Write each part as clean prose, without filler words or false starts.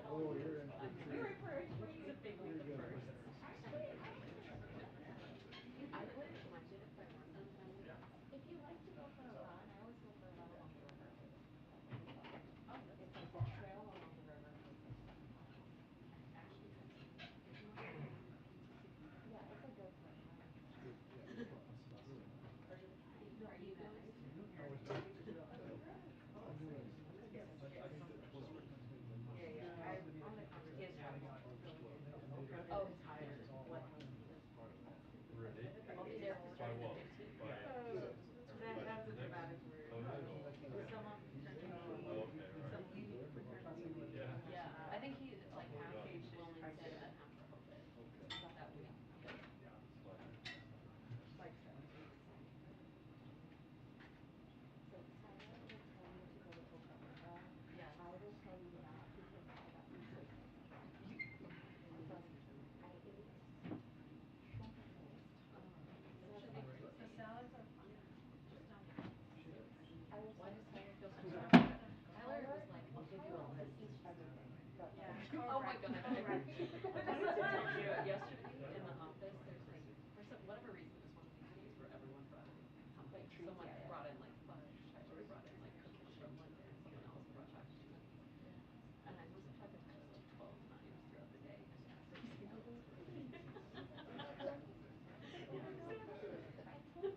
Oh, you're in for a treat. You're good. I wouldn't mind it if I were sometimes. If you like to go for a run, I always go for a run along the river. Oh, it's like a trail along the river. Actually, yeah, it's a good swim run. Good. Yeah, it's fun. It's really fun. Are you going? I was just, I'm doing, I think that Costa Rica's gonna be much. On the conversation. Oh, It's higher. What? Really? I'll be there for By what? 15. By That's a dramatic word. Oh, no. Some of Oh, okay, right. Yeah. Yeah, I think he is like Oh, half God. Wilmington and half Rehoboth. That week. Yeah. Like, Like 7 weeks. So Tyler will tell you to go to Costa Rica. Yeah. I will tell you not because I got some sick. I ate shrimp and toast. The salads are fine. Just don't eat. I was Why does Tyler feel so Tyler strong? Tyler was like, Tyler has eats everything. But Yeah. oh my god. I wanted to tell you yesterday in the office there's like for some whatever reason it was one of these days where everyone brought in something. Someone brought in like fudge, Tyler brought in like cookies from London, someone else brought chocolate chip cookies. And I must have had the toast 12 times throughout the day. I told you. It's like cool.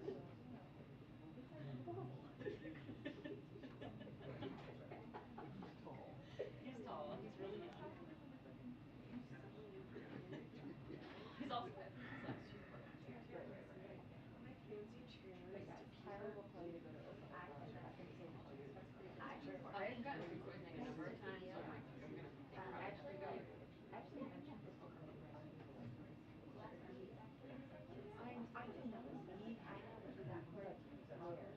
But he's tall. He's tall. He's really young. He's also I think he's like super right. But yeah, Tyler will tell you to go to Oklahoma. I think he'll tell you. I've gotten food poisoning a number of times, so I'm like, I'm gonna think about it. Actually mentioned this to somebody when I was doing the license. I did not leave. I have to do that part where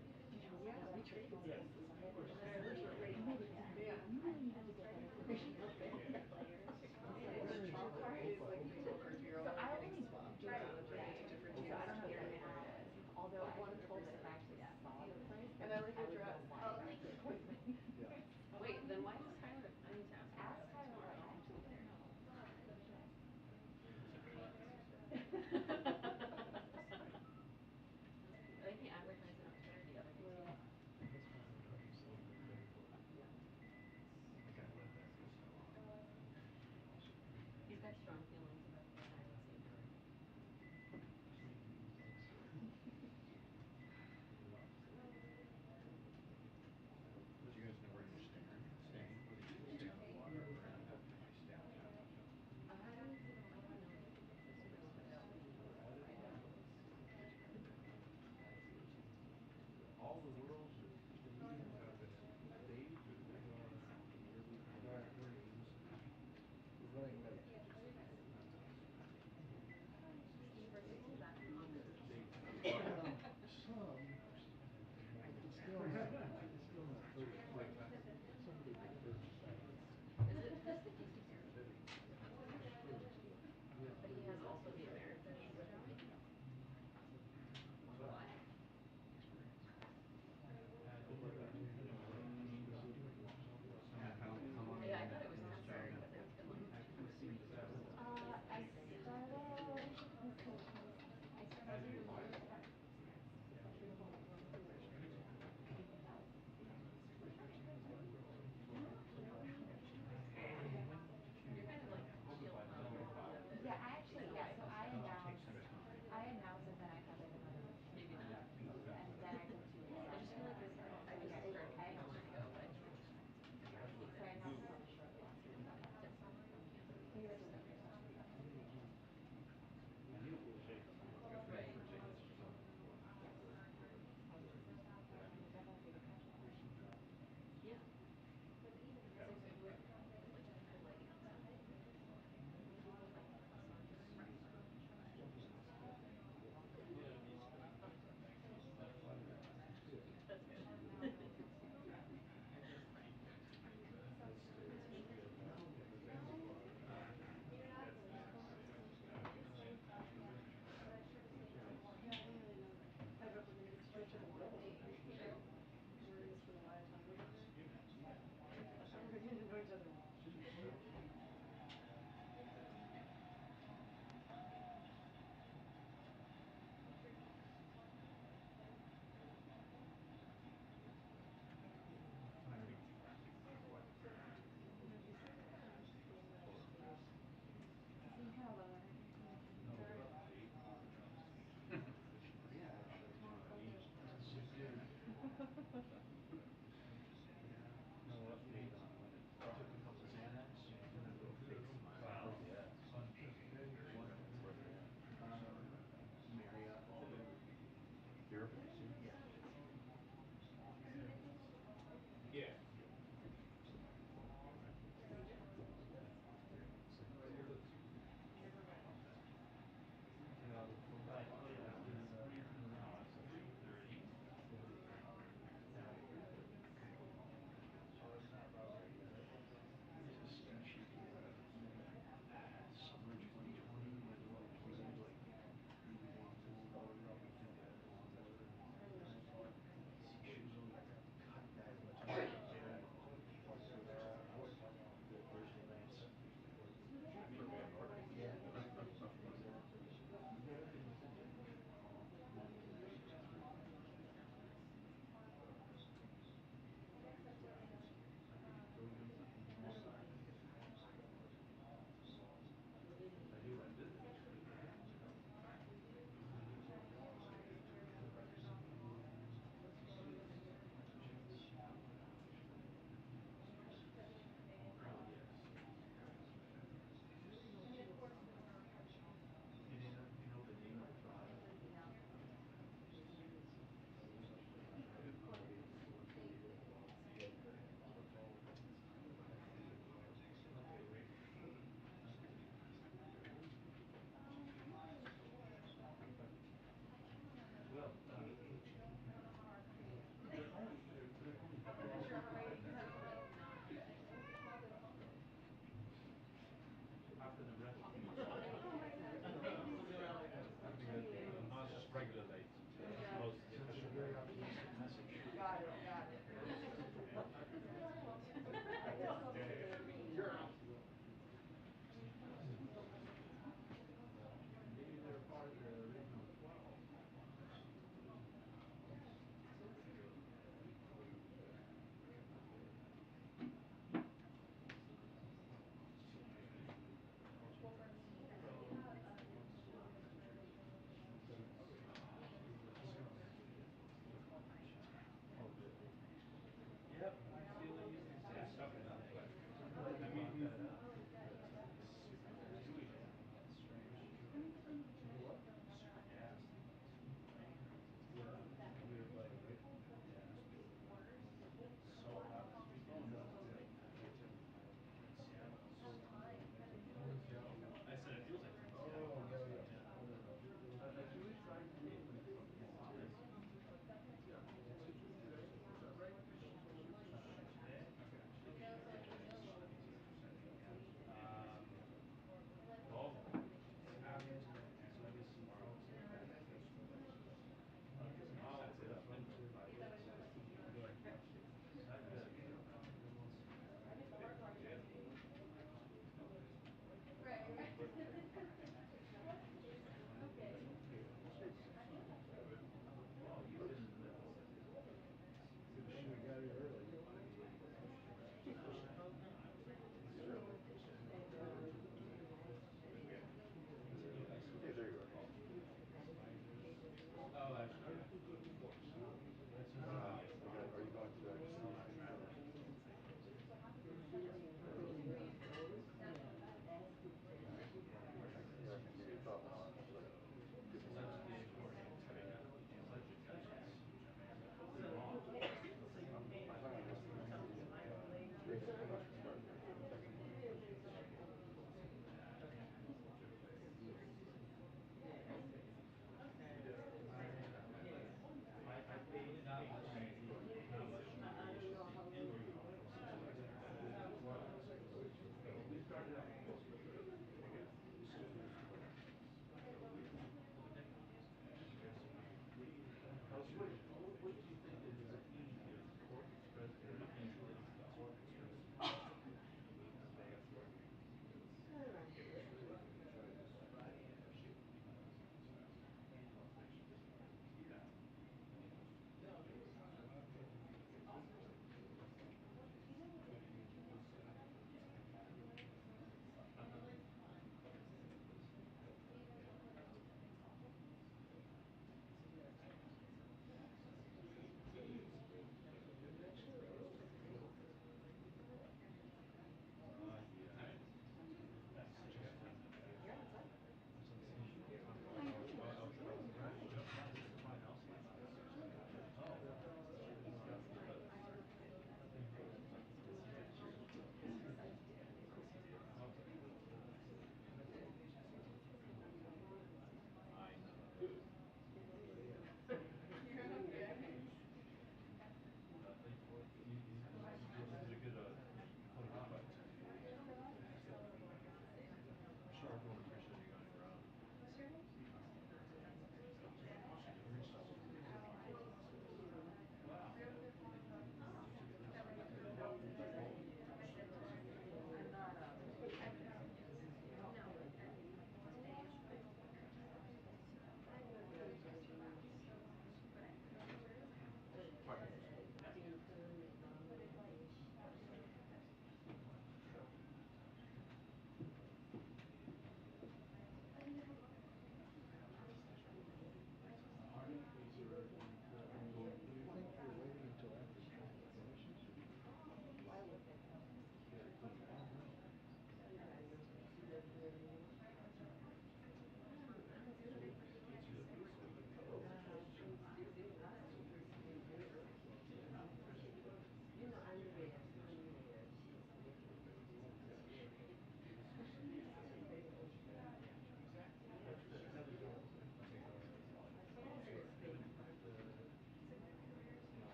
yeah, we traded this. You made it easy. Yeah. You really needed to get that information out there. So I only tried to look at it different so I don't know exactly where it is. Although I wasn't told that if I actually saw the price, and I like your dress. Oh, thank you. Yeah. Wait, then why does Tyler? I need to ask him about it tomorrow. I actually don't know. I think he advertised it on Twitter the other day too. He's got strong feelings about the asylum seeker. Do you guys know where you're staying? Whether you can stay on the water or you have to like stay downtown? I don't know yet. All the world's comedians have been staged or they are really We're running late.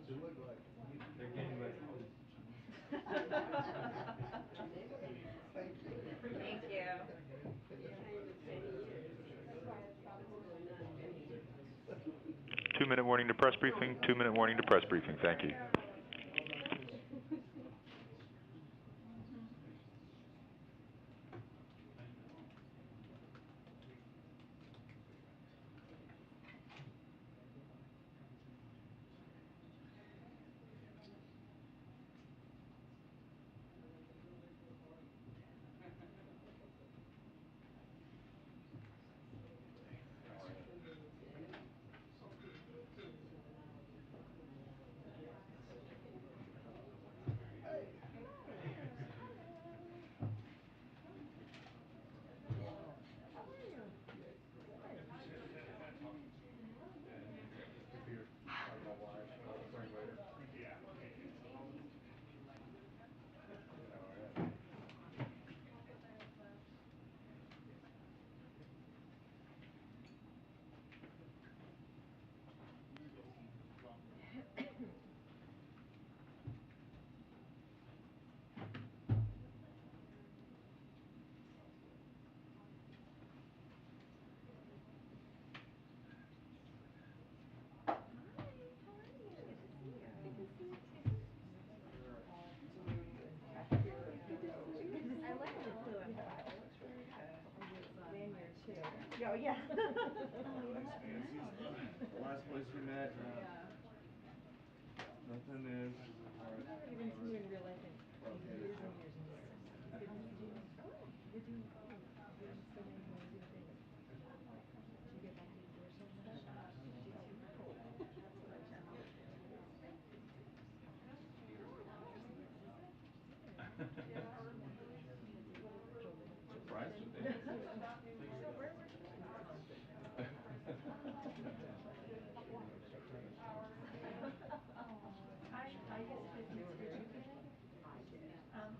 They look like. They're getting like. Thank you. Thank you. Two-minute warning to press briefing, 2-minute warning to press briefing. Thank you. Jean-pierre, talk about why. Starting later. Yeah. All right. I like the blue and black. It looks really good. Lanyard too. Oh, yeah. The last place we met. Nothing is. I've never even seen you in real life in years and years and years. Good to see you. Oh, you're doing great. You're so many amazing things. Do you get back to the force so much? Do you? Oh, that's what I challenge. Surprised with it. So where were you in Wisconsin? I used to, did you get it?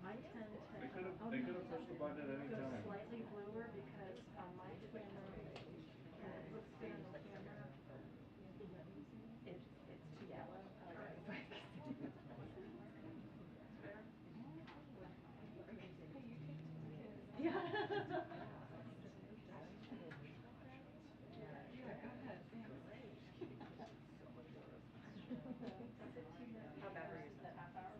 I tend to. They could have pushed the button at any Go time. slightly bluer because on my trimmer, it looks good on the camera. It's too yellow. I like it. Yeah. How bad were you? Half hour.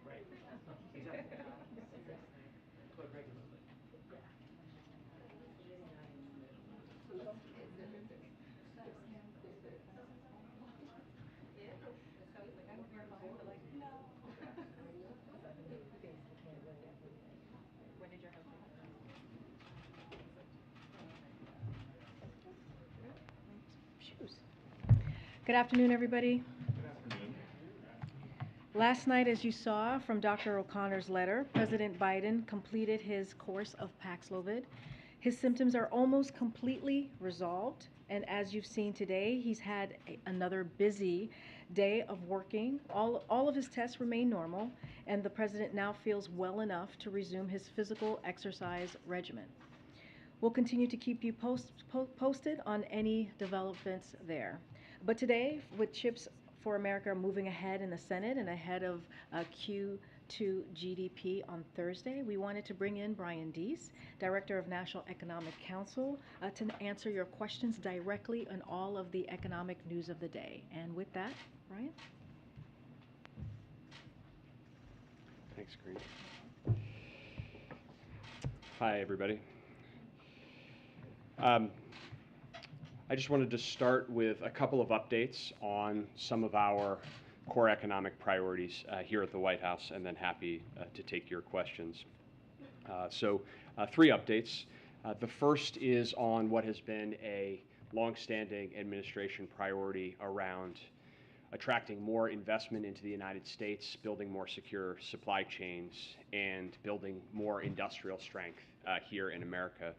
Right. Exactly. But regularly. Yeah. So it's like, I hope you're fine, but like, no. Face the camera and everything. When did your husband get it? Shoes. Good afternoon, everybody. Good afternoon. Last night, as you saw from Dr. O'Connor's letter, President Biden completed his course of Paxlovid. His symptoms are almost completely resolved, and as you've seen today, he's had another busy day of working. All of his tests remain normal, and the president now feels well enough to resume his physical exercise regimen. We'll continue to keep you posted on any developments there. But today, with Chips for America moving ahead in the Senate and ahead of Q2 GDP on Thursday, we wanted to bring in Brian Deese, Director of National Economic Council, to answer your questions directly on all of the economic news of the day. And with that, Brian? Thanks, Green. Hi, everybody. I just wanted to start with a couple of updates on some of our core economic priorities here at the White House, and then happy to take your questions. So 3 updates. The first is on what has been a longstanding administration priority around attracting more investment into the United States, building more secure supply chains, and building more industrial strength here in America.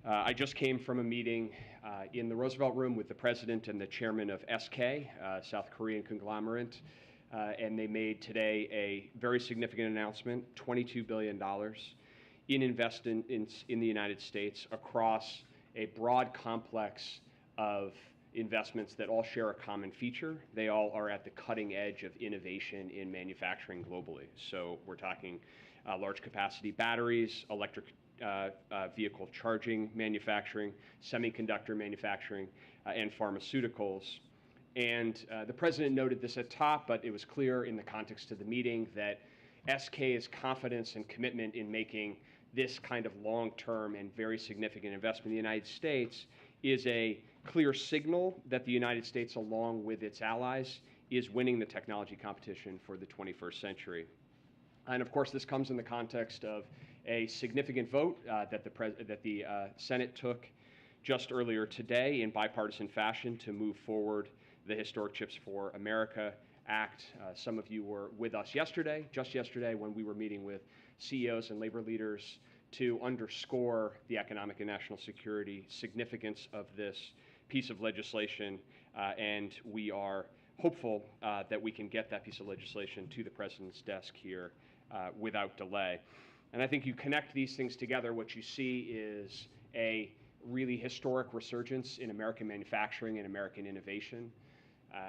I just came from a meeting in the Roosevelt Room with the president and the chairman of SK, South Korean conglomerate, and they made today a very significant announcement, $22 billion in investment in the United States across a broad complex of investments that all share a common feature. They all are at the cutting edge of innovation in manufacturing globally. So we're talking large capacity batteries, electric vehicle charging manufacturing, semiconductor manufacturing, and pharmaceuticals. And the president noted this at top, but it was clear in the context of the meeting that SK's confidence and commitment in making this kind of long-term and very significant investment in the United States is a clear signal that the United States, along with its allies, is winning the technology competition for the 21st century. And of course, this comes in the context of a significant vote that the Senate took just earlier today in bipartisan fashion to move forward the Historic Chips for America Act. Some of you were with us yesterday, just yesterday, when we were meeting with CEOs and labor leaders to underscore the economic and national security significance of this piece of legislation, and we are hopeful that we can get that piece of legislation to the President's desk here without delay. And I think you connect these things together, what you see is a really historic resurgence in American manufacturing and American innovation.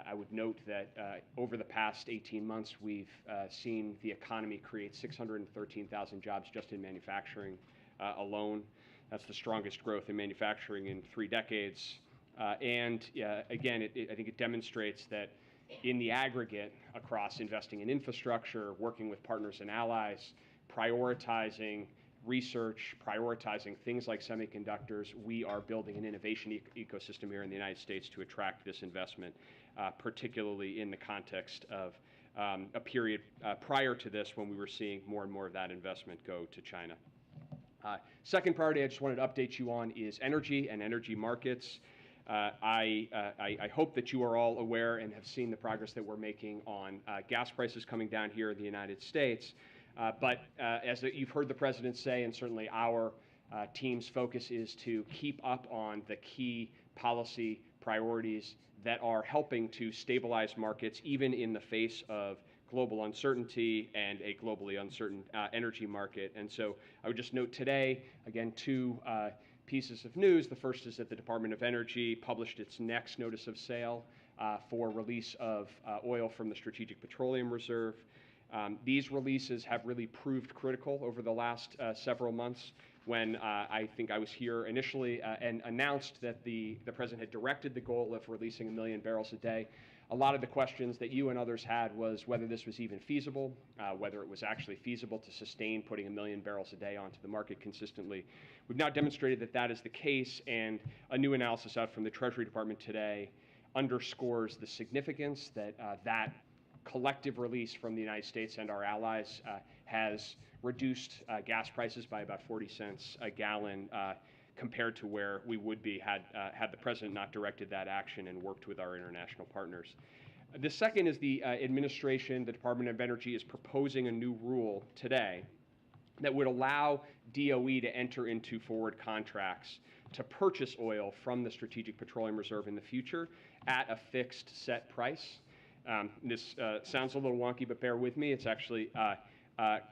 I would note that over the past 18 months, we've seen the economy create 613,000 jobs just in manufacturing alone. That's the strongest growth in manufacturing in 3 decades. And again, I think it demonstrates that in the aggregate, across investing in infrastructure, working with partners and allies, prioritizing research, prioritizing things like semiconductors, we are building an innovation ecosystem here in the United States to attract this investment, particularly in the context of a period prior to this when we were seeing more and more of that investment go to China. Second priority I just wanted to update you on is energy and energy markets. I hope that you are all aware and have seen the progress that we're making on gas prices coming down here in the United States. But as you've heard the President say, and certainly our team's focus is to keep up on the key policy priorities that are helping to stabilize markets even in the face of global uncertainty and a globally uncertain energy market. And so I would just note today, again, 2 pieces of news. The first is that the Department of Energy published its next notice of sale for release of oil from the Strategic Petroleum Reserve. These releases have really proved critical over the last several months. When I think I was here initially and announced that the President had directed the goal of releasing 1 million barrels a day. A lot of the questions that you and others had was whether this was even feasible, whether it was actually feasible to sustain putting 1 million barrels a day onto the market consistently. We've now demonstrated that that is the case, and a new analysis out from the Treasury Department today underscores the significance that that collective release from the United States and our allies has reduced gas prices by about 40 cents a gallon compared to where we would be had the President not directed that action and worked with our international partners. The second is the administration, the Department of Energy, is proposing a new rule today that would allow DOE to enter into forward contracts to purchase oil from the Strategic Petroleum Reserve in the future at a fixed set price. This sounds a little wonky, but bear with me. It's actually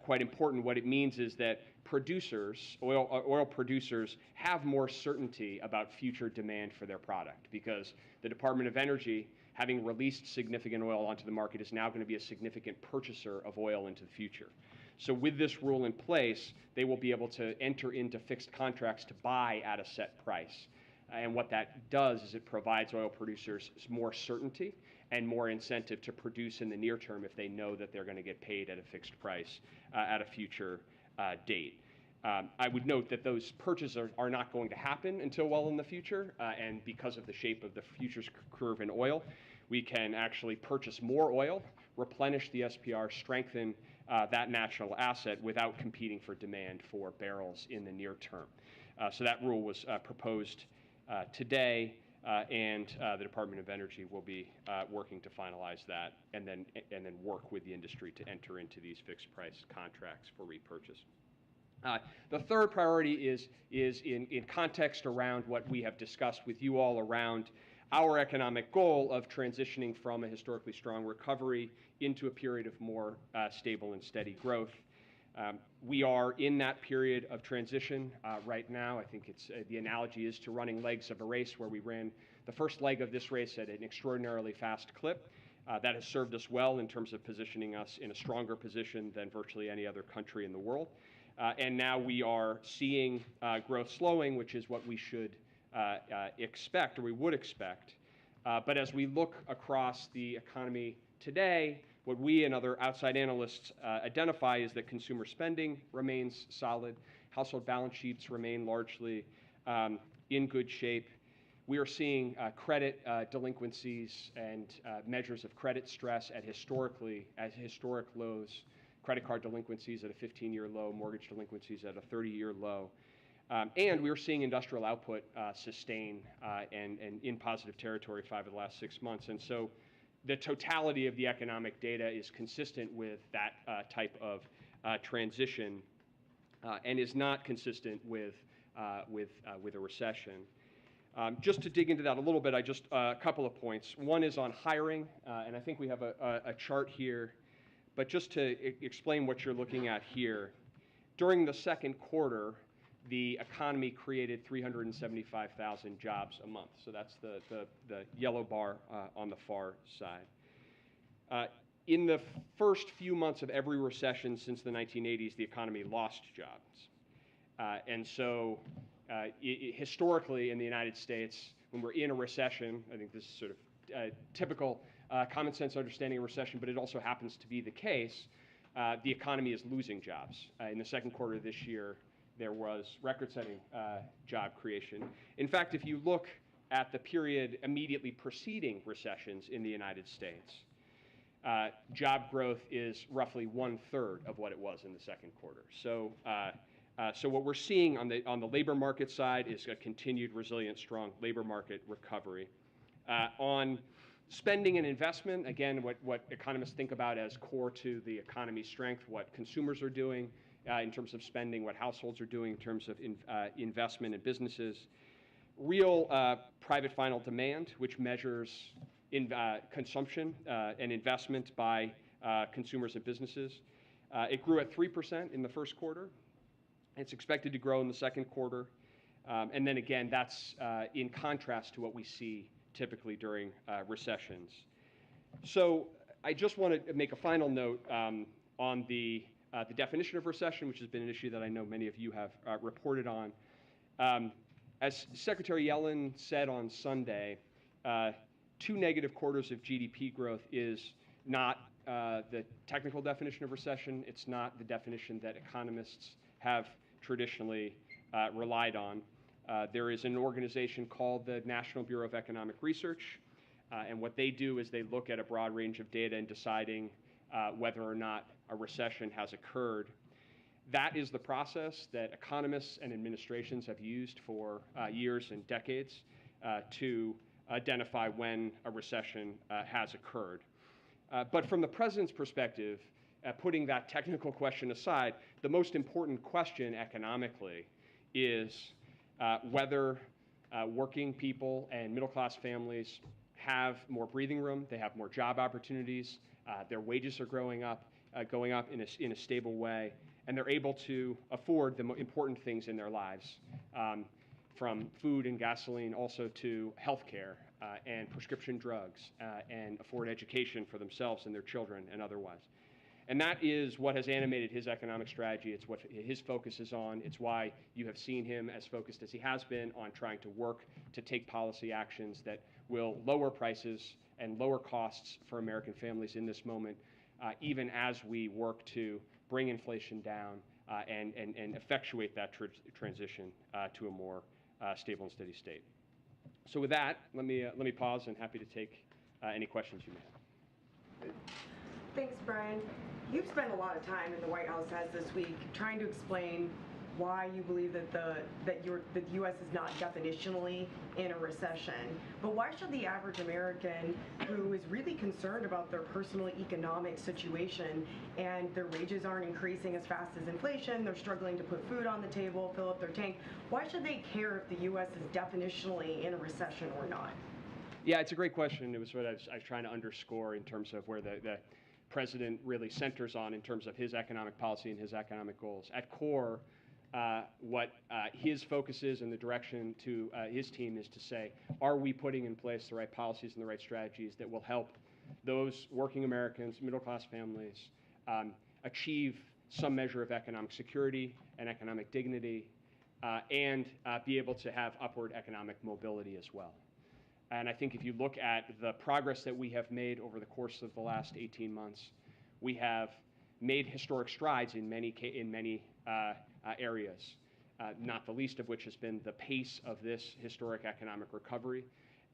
quite important. What it means is that producers, oil producers, have more certainty about future demand for their product because the Department of Energy, having released significant oil onto the market, is now going to be a significant purchaser of oil into the future. So with this rule in place, they will be able to enter into fixed contracts to buy at a set price. And what that does is it provides oil producers more certainty and more incentive to produce in the near term if they know that they're going to get paid at a fixed price at a future date. I would note that those purchases are not going to happen until well in the future, and because of the shape of the futures curve in oil, we can actually purchase more oil, replenish the SPR, strengthen that national asset without competing for demand for barrels in the near term. So that rule was proposed today, and the Department of Energy will be working to finalize that and then work with the industry to enter into these fixed price contracts for repurchase. The third priority is in context around what we have discussed with you all around our economic goal of transitioning from a historically strong recovery into a period of more stable and steady growth. We are in that period of transition right now. I think it's the analogy is to running legs of a race where we ran the first leg of this race at an extraordinarily fast clip. That has served us well in terms of positioning us in a stronger position than virtually any other country in the world. And now we are seeing growth slowing, which is what we should expect, or we would expect. But as we look across the economy today, what we and other outside analysts identify is that consumer spending remains solid, household balance sheets remain largely in good shape. We are seeing credit delinquencies and measures of credit stress at historic lows, credit card delinquencies at a 15-year low, mortgage delinquencies at a 30-year low. And we are seeing industrial output sustain and in positive territory 5 of the last 6 months. And so the totality of the economic data is consistent with that type of transition and is not consistent with a recession. Just to dig into that a little bit, a couple of points. One is on hiring, and I think we have a chart here, but just to explain what you're looking at here. During the second quarter, the economy created 375,000 jobs a month. So that's the yellow bar on the far side. In the first few months of every recession since the 1980s, the economy lost jobs. And so historically in the United States, when we're in a recession, I think this is sort of typical common sense understanding of recession, but it also happens to be the case, the economy is losing jobs. In the second quarter of this year, there was record-setting job creation. In fact, if you look at the period immediately preceding recessions in the United States, job growth is roughly 1/3 of what it was in the second quarter. So, so what we're seeing on the labor market side is a continued resilient, strong labor market recovery. On spending and investment, again, what economists think about as core to the economy's strength, what consumers are doing in terms of spending, what households are doing in terms of investment in businesses. Real private final demand, which measures consumption and investment by consumers and businesses. It grew at 3% in the first quarter. It's expected to grow in the second quarter. And then again, that's in contrast to what we see typically during recessions. So I just want to make a final note on the definition of recession, which has been an issue that I know many of you have reported on. As Secretary Yellen said on Sunday, 2 negative quarters of GDP growth is not the technical definition of recession. It's not the definition that economists have traditionally relied on. There is an organization called the National Bureau of Economic Research, and what they do is they look at a broad range of data in deciding whether or not a recession has occurred. That is the process that economists and administrations have used for years and decades to identify when a recession has occurred. But from the president's perspective, putting that technical question aside, the most important question economically is whether working people and middle-class families have more breathing room, they have more job opportunities, their wages are going up in a stable way, and they're able to afford the important things in their lives, from food and gasoline also to health care and prescription drugs, and afford education for themselves and their children and otherwise. And that is what has animated his economic strategy. It's what his focus is on. It's why you have seen him as focused as he has been on trying to work to take policy actions that will lower prices and lower costs for American families in this moment, even as we work to bring inflation down and effectuate that transition to a more stable and steady state. So with that, let me pause and happy to take any questions you may have. Thanks, Brian. You've spent a lot of time in the White House as this week trying to explain why you believe that the U.S. is not definitionally in a recession. But why should the average American who is really concerned about their personal economic situation and their wages aren't increasing as fast as inflation, they're struggling to put food on the table, fill up their tank, why should they care if the U.S. is definitionally in a recession or not? Yeah, it's a great question. It was what I was trying to underscore in terms of where the president really centers on in terms of his economic policy and his economic goals. At core, what his focus is and the direction to his team is to say, are we putting in place the right policies and the right strategies that will help those working Americans, middle-class families, achieve some measure of economic security and economic dignity, and be able to have upward economic mobility as well. And I think if you look at the progress that we have made over the course of the last 18 months, we have made historic strides in many areas, not the least of which has been the pace of this historic economic recovery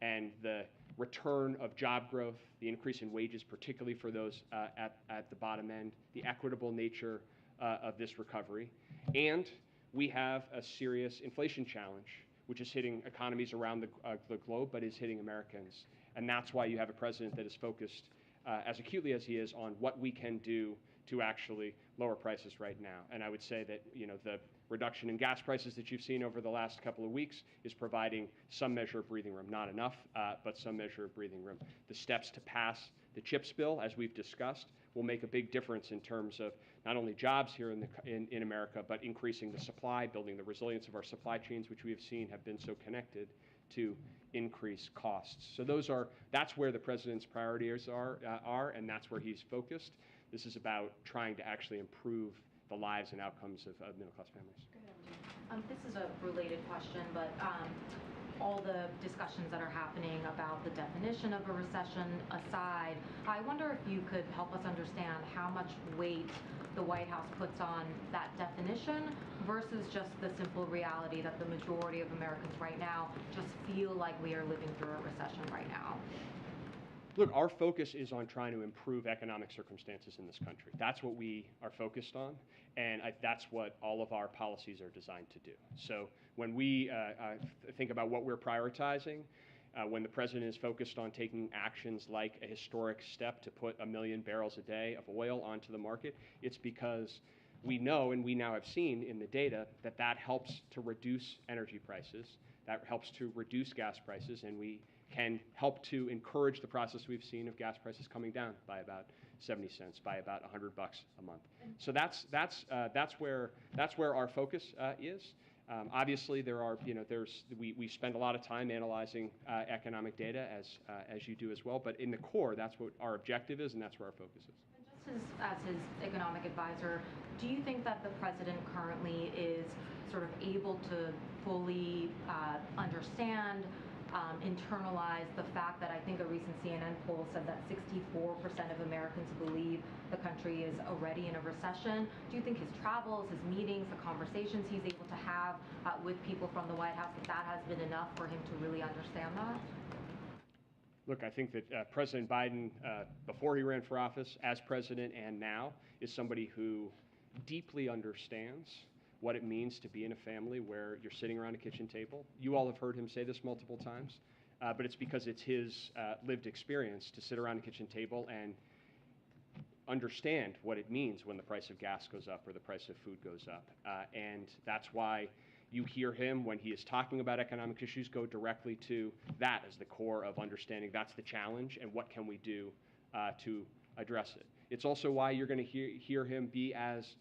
and the return of job growth, the increase in wages, particularly for those at the bottom end, the equitable nature of this recovery. And we have a serious inflation challenge, which is hitting economies around the globe, but is hitting Americans. And that's why you have a president that is focused as acutely as he is on what we can do to actually lower prices right now. And I would say that, you know, the reduction in gas prices that you've seen over the last couple of weeks is providing some measure of breathing room. Not enough, but some measure of breathing room. The steps to pass the CHIPS bill, as we've discussed, will make a big difference in terms of not only jobs here in America, but increasing the supply, building the resilience of our supply chains, which we have seen have been so connected to increase costs. So that's where the president's priorities are, and that's where he's focused. This is about trying to actually improve the lives and outcomes of middle-class families. This is a related question, but all the discussions that are happening about the definition of a recession aside, I wonder if you could help us understand how much weight the White House puts on that definition versus just the simple reality that the majority of Americans right now just feel like we are living through a recession right now. Look, our focus is on trying to improve economic circumstances in this country. That's what we are focused on, and that's what all of our policies are designed to do. So when we think about what we're prioritizing, when the president is focused on taking actions like a historic step to put 1 million barrels a day of oil onto the market, it's because we know, and we now have seen in the data, that helps to reduce energy prices, that helps to reduce gas prices, and we can help to encourage the process we've seen of gas prices coming down by about 70 cents, by about $100 a month. So that's where our focus is. Obviously, we spend a lot of time analyzing economic data as you do as well. But in the core, that's what our objective is, and that's where our focus is. And just as his economic advisor, do you think that the president currently is sort of able to fully understand, internalize the fact that I think a recent CNN poll said that 64% of Americans believe the country is already in a recession? Do you think his travels, his meetings, the conversations he's able to have with people from the White House, that has been enough for him to really understand that? Look, I think that President Biden, before he ran for office, as president and now, is somebody who deeply understands what it means to be in a family where you're sitting around a kitchen table. You all have heard him say this multiple times, but it's because it's his lived experience to sit around a kitchen table and understand what it means when the price of gas goes up or the price of food goes up. And that's why you hear him, when he is talking about economic issues, go directly to that as the core of understanding that's the challenge and what can we do to address it. It's also why you're going to hear him be as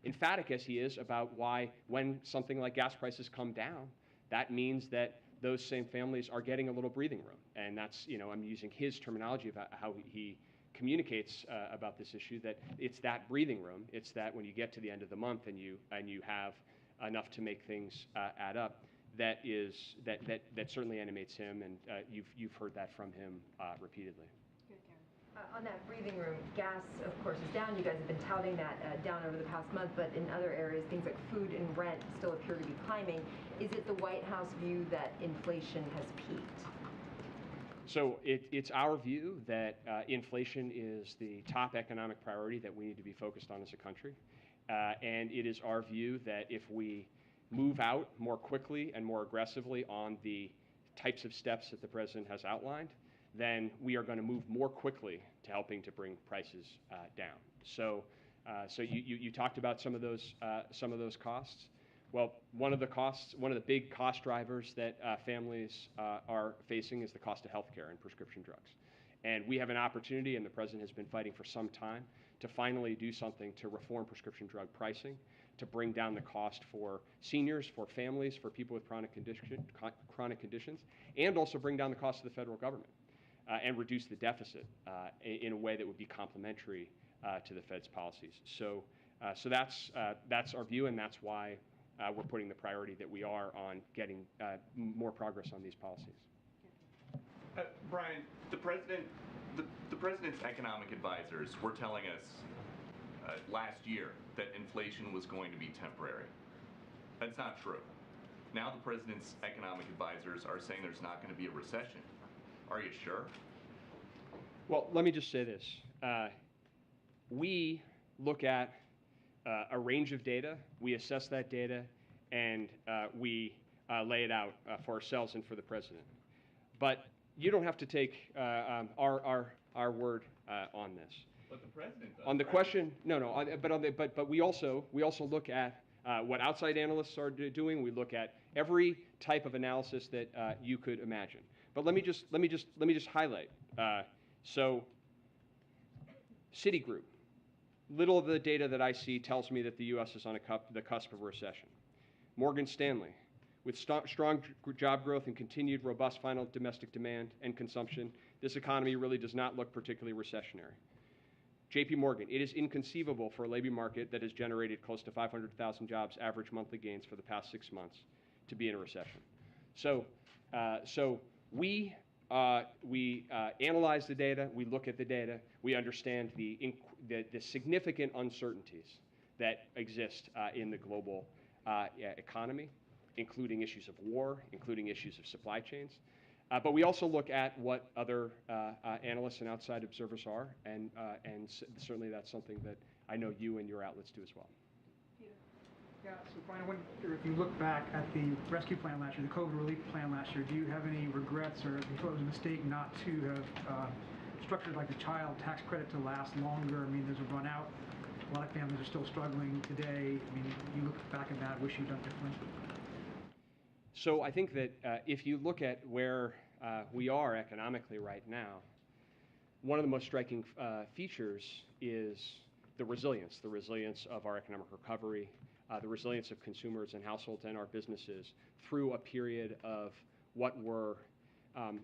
emphatic as he is about why, when something like gas prices come down, that means that those same families are getting a little breathing room. And that's, I'm using his terminology about how he communicates about this issue, that it's that breathing room. It's that when you get to the end of the month and you have enough to make things add up, that certainly animates him, and you've heard that from him repeatedly. On that breathing room, gas, of course, is down. You guys have been touting that down over the past month, but in other areas, things like food and rent still appear to be climbing. Is it the White House view that inflation has peaked? So it's our view that inflation is the top economic priority that we need to be focused on as a country. And it is our view that if we move out more quickly and more aggressively on the types of steps that the president has outlined, then we are going to move more quickly to helping to bring prices down. So you talked about some of those costs. Well, one of the big cost drivers that families are facing is the cost of healthcare and prescription drugs. And we have an opportunity, and the President has been fighting for some time, to finally do something to reform prescription drug pricing, to bring down the cost for seniors, for families, for people with chronic conditions, and also bring down the cost of the federal government and reduce the deficit in a way that would be complementary to the Fed's policies. So that's our view, and that's why we're putting the priority that we are on getting more progress on these policies. Brian, the president's economic advisors were telling us last year that inflation was going to be temporary. That's not true. Now the president's economic advisors are saying there's not going to be a recession. Are you sure? Well, let me just say this. We look at a range of data, we assess that data, and we lay it out for ourselves and for the president. But you don't have to take our word on this. But the president does. On the question, but we also look at what outside analysts are doing. We look at every type of analysis that you could imagine. But let me just highlight. So, Citigroup. Little of the data that I see tells me that the U.S. is on the cusp of a recession. Morgan Stanley, with strong job growth and continued robust final domestic demand and consumption, this economy really does not look particularly recessionary. JP Morgan, it is inconceivable for a labor market that has generated close to 500,000 jobs average monthly gains for the past 6 months to be in a recession. So we analyze the data, we look at the data, we understand the significant uncertainties that exist in the global economy, including issues of war, including issues of supply chains. But we also look at what other analysts and outside observers are, and certainly that's something that I know you and your outlets do as well. Yeah, so Brian, I wonder if you look back at the rescue plan last year, the COVID relief plan last year, do you have any regrets, or do you thought it was a mistake not to have structured like the child tax credit to last longer? I mean, there's a run out. A lot of families are still struggling today. I mean, you look back at that, wish you'd done differently? So I think that if you look at where we are economically right now, one of the most striking features is the resilience of our economic recovery, the resilience of consumers and households and our businesses through a period of what were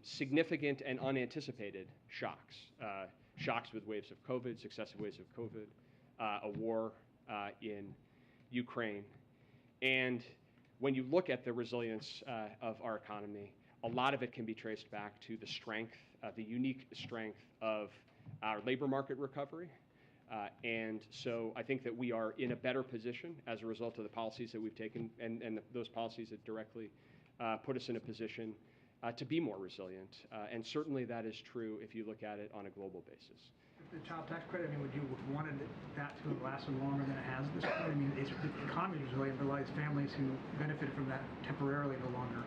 significant and unanticipated shocks. Shocks with waves of COVID, successive waves of COVID, a war in Ukraine. And when you look at the resilience of our economy, a lot of it can be traced back to the strength, the unique strength of our labor market recovery. And so I think that we are in a better position as a result of the policies that we've taken and those policies that directly put us in a position to be more resilient. And certainly that is true if you look at it on a global basis. The child tax credit, I mean, would you have wanted that to have lasted longer than it has at this point? I mean, the economy is resilient, but a lot of families who benefited from that temporarily no longer have.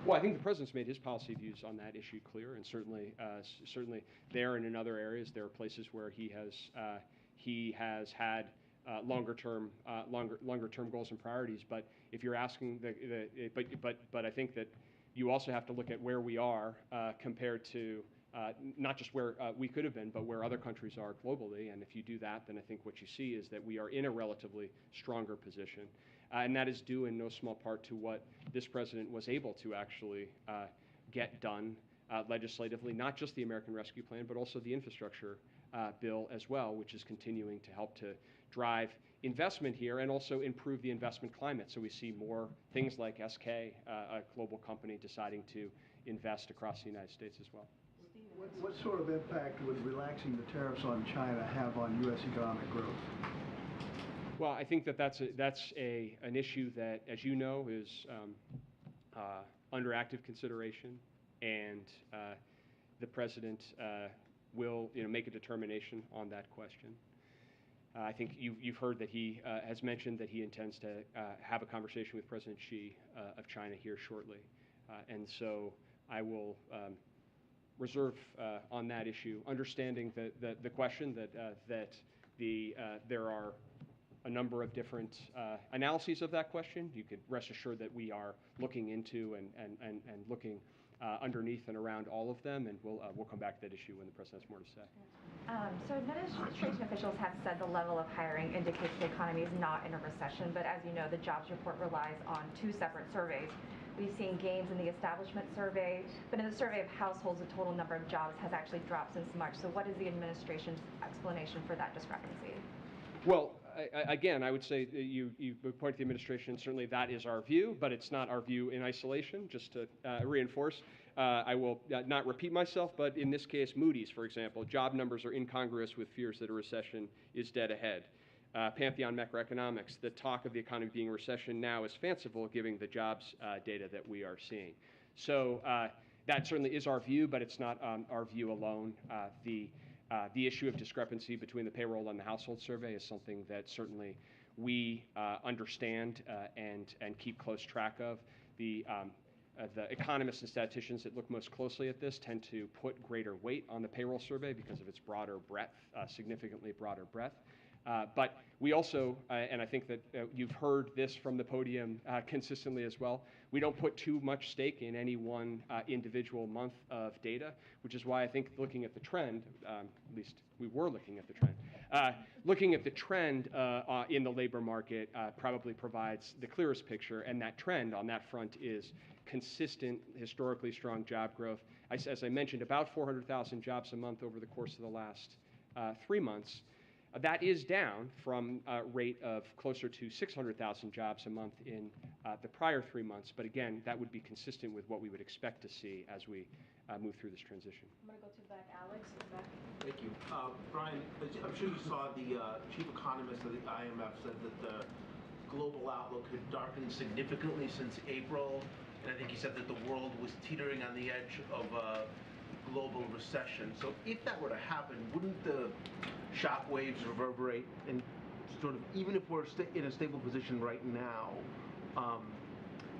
Well, I think the president's made his policy views on that issue clear, and certainly there and in other areas, there are places where he has had longer term goals and priorities. But if you're asking but I think that you also have to look at where we are compared to not just where we could have been, but where other countries are globally. And if you do that, then I think what you see is that we are in a relatively stronger position. And that is due in no small part to what this president was able to actually get done legislatively, not just the American Rescue Plan, but also the infrastructure bill as well, which is continuing to help to drive investment here and also improve the investment climate. So we see more things like SK, a global company, deciding to invest across the United States as well. What sort of impact would relaxing the tariffs on China have on U.S. economic growth? Well, I think that that's an issue that, as you know, is under active consideration, and the president will make a determination on that question. I think you've heard that he has mentioned that he intends to have a conversation with President Xi of China here shortly, and so I will reserve on that issue, understanding the question that there are a number of different analyses of that question. You could rest assured that we are looking into and looking underneath and around all of them, and we'll come back to that issue when the President has more to say. So administration officials have said the level of hiring indicates the economy is not in a recession, but as you know, the jobs report relies on two separate surveys. We've seen gains in the establishment survey, but in the survey of households, the total number of jobs has actually dropped since March. So what is the administration's explanation for that discrepancy? Well, again, I would say that you point to the administration, certainly that is our view, but it's not our view in isolation, just to reinforce. I will not repeat myself, but in this case, Moody's, for example, job numbers are incongruous with fears that a recession is dead ahead. Pantheon Macroeconomics, the talk of the economy being a recession now is fanciful, given the jobs data that we are seeing. So that certainly is our view, but it's not our view alone. The issue of discrepancy between the payroll and the household survey is something that certainly we understand and keep close track of. The economists and statisticians that look most closely at this tend to put greater weight on the payroll survey because of its broader breadth, significantly broader breadth. But we also, and I think that you've heard this from the podium consistently as well, we don't put too much stake in any one individual month of data, which is why I think looking at the trend, at least we were looking at the trend, looking at the trend in the labor market probably provides the clearest picture, and that trend on that front is consistent, historically strong job growth. As I mentioned, about 400,000 jobs a month over the course of the last 3 months. That is down from a rate of closer to 600,000 jobs a month in the prior 3 months. But again, that would be consistent with what we would expect to see as we move through this transition. I'm going to go to the back. Alex, in the back. Thank you. Brian, I'm sure you saw the chief economist of the IMF said that the global outlook had darkened significantly since April. And I think he said that the world was teetering on the edge of a global recession. So if that were to happen, wouldn't the shock waves reverberate, and sort of, even if we're in a stable position right now,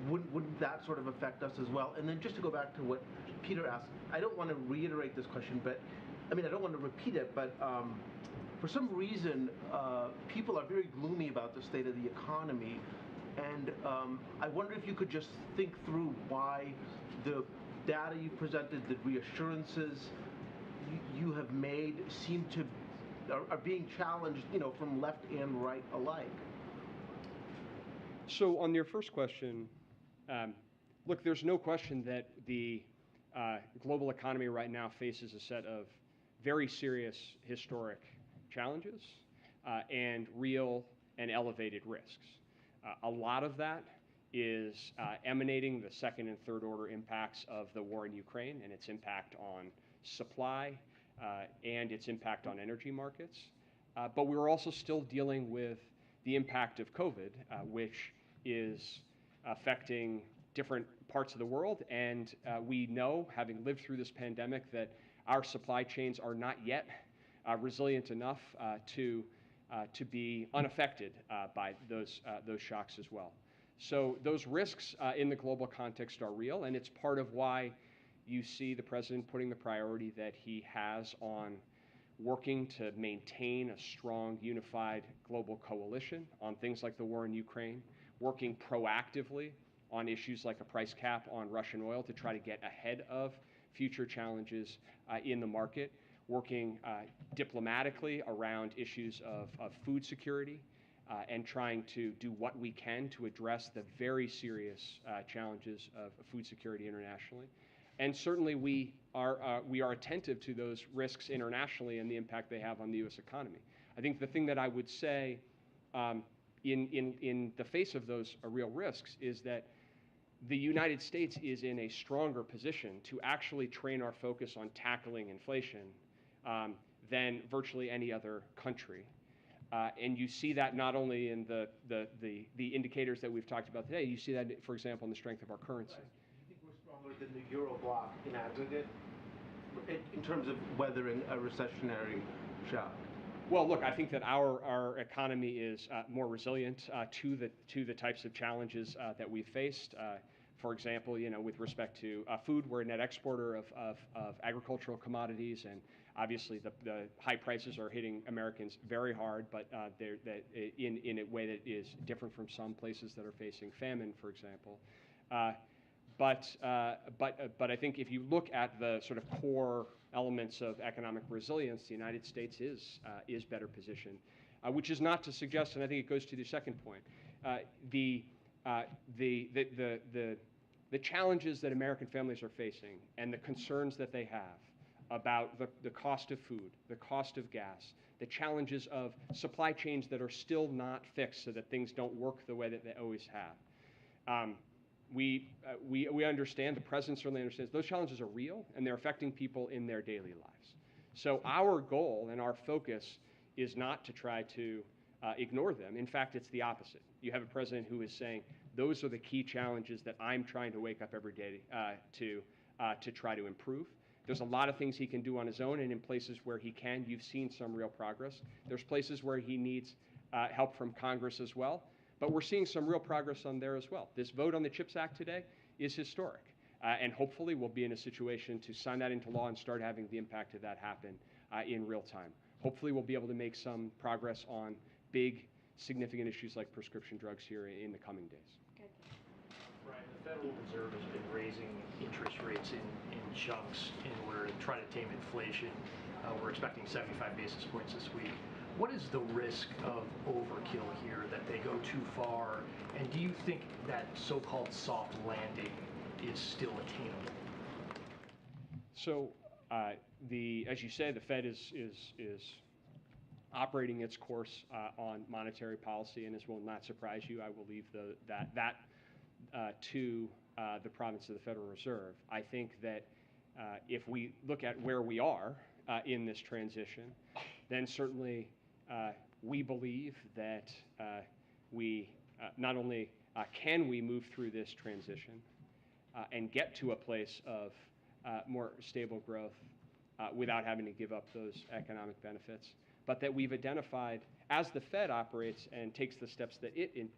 wouldn't that sort of affect us as well? And then just to go back to what Peter asked, I don't want to reiterate this question, but I mean, I don't want to repeat it, but for some reason, people are very gloomy about the state of the economy. And I wonder if you could just think through why the data you presented, the reassurances you have made seem to are being challenged, you know, from left and right alike. So on your first question, look, there's no question that the global economy right now faces a set of very serious historic challenges and real and elevated risks. A lot of that is emanating the second and third order impacts of the war in Ukraine and its impact on supply and its impact on energy markets. But we're also still dealing with the impact of COVID, which is affecting different parts of the world. And we know, having lived through this pandemic, that our supply chains are not yet resilient enough to be unaffected by those shocks as well. So those risks in the global context are real, and it's part of why you see the president putting the priority that he has on working to maintain a strong, unified global coalition on things like the war in Ukraine, working proactively on issues like a price cap on Russian oil to try to get ahead of future challenges in the market, working diplomatically around issues of food security, and trying to do what we can to address the very serious challenges of food security internationally. And certainly we are attentive to those risks internationally and the impact they have on the U.S. economy. I think the thing that I would say in the face of those real risks is that the United States is in a stronger position to actually train our focus on tackling inflation than virtually any other country. And you see that not only in the indicators that we've talked about today, you see that, for example, in the strength of our currency. Do you think we're stronger than the Euro bloc in aggregate in terms of weathering a recessionary shock? Well, look, I think that our economy is more resilient to the types of challenges that we've faced. For example, with respect to food, we're a net exporter of agricultural commodities, and obviously the high prices are hitting Americans very hard, but they're in a way that is different from some places that are facing famine, for example. But I think if you look at the sort of core elements of economic resilience, the United States is better positioned, which is not to suggest, and I think it goes to the second point, the challenges that American families are facing and the concerns that they have about the cost of food, the cost of gas, the challenges of supply chains that are still not fixed so that things don't work the way that they always have. We understand, the President certainly understands, those challenges are real and they're affecting people in their daily lives. So our goal and our focus is not to try to ignore them. In fact, it's the opposite. You have a president who is saying, those are the key challenges that I'm trying to wake up every day to try to improve. There's a lot of things he can do on his own, and in places where he can, you've seen some real progress. There's places where he needs help from Congress as well, but we're seeing some real progress on there as well. This vote on the CHIPS Act today is historic, and hopefully we'll be in a situation to sign that into law and start having the impact of that happen in real time. Hopefully we'll be able to make some progress on big, significant issues like prescription drugs here in the coming days. Right, the Federal Reserve has been raising interest rates in chunks in order to try to tame inflation. We're expecting 75 basis points this week. What is the risk of overkill here, that they go too far? And do you think that so-called soft landing is still attainable? So, as you say, the Fed is operating its course on monetary policy, and this will not surprise you. I will leave that to the province of the Federal Reserve. I think that if we look at where we are in this transition, then certainly we believe that we not only can we move through this transition and get to a place of more stable growth without having to give up those economic benefits, but that we've identified, as the Fed operates and takes the steps that it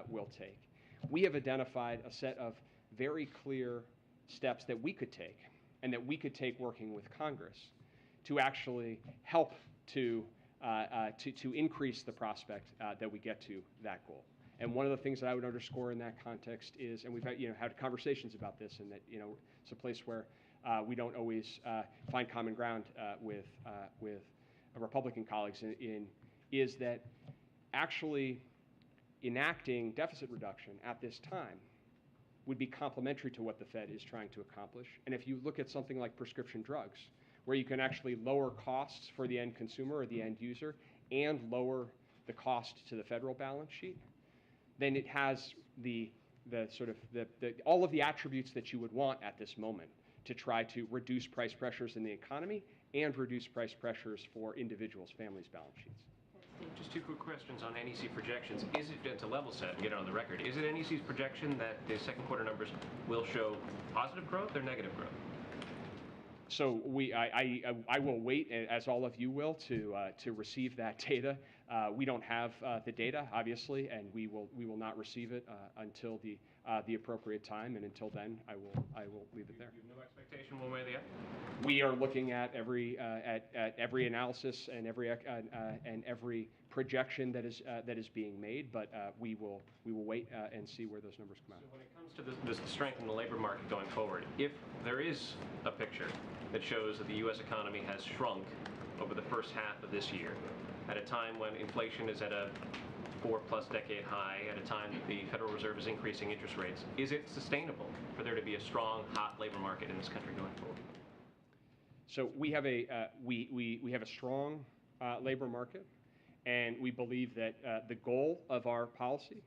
will take, we have identified a set of very clear steps that we could take, and that we could take working with Congress to actually help to increase the prospect that we get to that goal. And one of the things that I would underscore in that context is, and we've had conversations about this, and that it's a place where we don't always find common ground with Republican colleagues is that actually enacting deficit reduction at this time would be complementary to what the Fed is trying to accomplish. And if you look at something like prescription drugs, where you can actually lower costs for the end consumer or the end user and lower the cost to the federal balance sheet, then it has all of the attributes that you would want at this moment to try to reduce price pressures in the economy and reduce price pressures for individuals' families' balance sheets. Just two quick questions on NEC projections. Is it, to level set and get it on the record, is it NEC's projection that the second quarter numbers will show positive growth or negative growth? So I will wait, as all of you will, to receive that data. We don't have the data, obviously, and we will not receive it until the appropriate time. And until then, I will leave it there. You have no expectation one way or the other? We are looking at every analysis and every projection that is being made, but we will wait and see where those numbers come out. So when it comes to the strength in the labor market going forward, if there is a picture that shows that the U.S. economy has shrunk over the first half of this year, at a time when inflation is at a 4+ decade high, at a time that the Federal Reserve is increasing interest rates, is it sustainable for there to be a strong, hot labor market in this country going forward? So we have a strong labor market, and we believe that the goal of our policy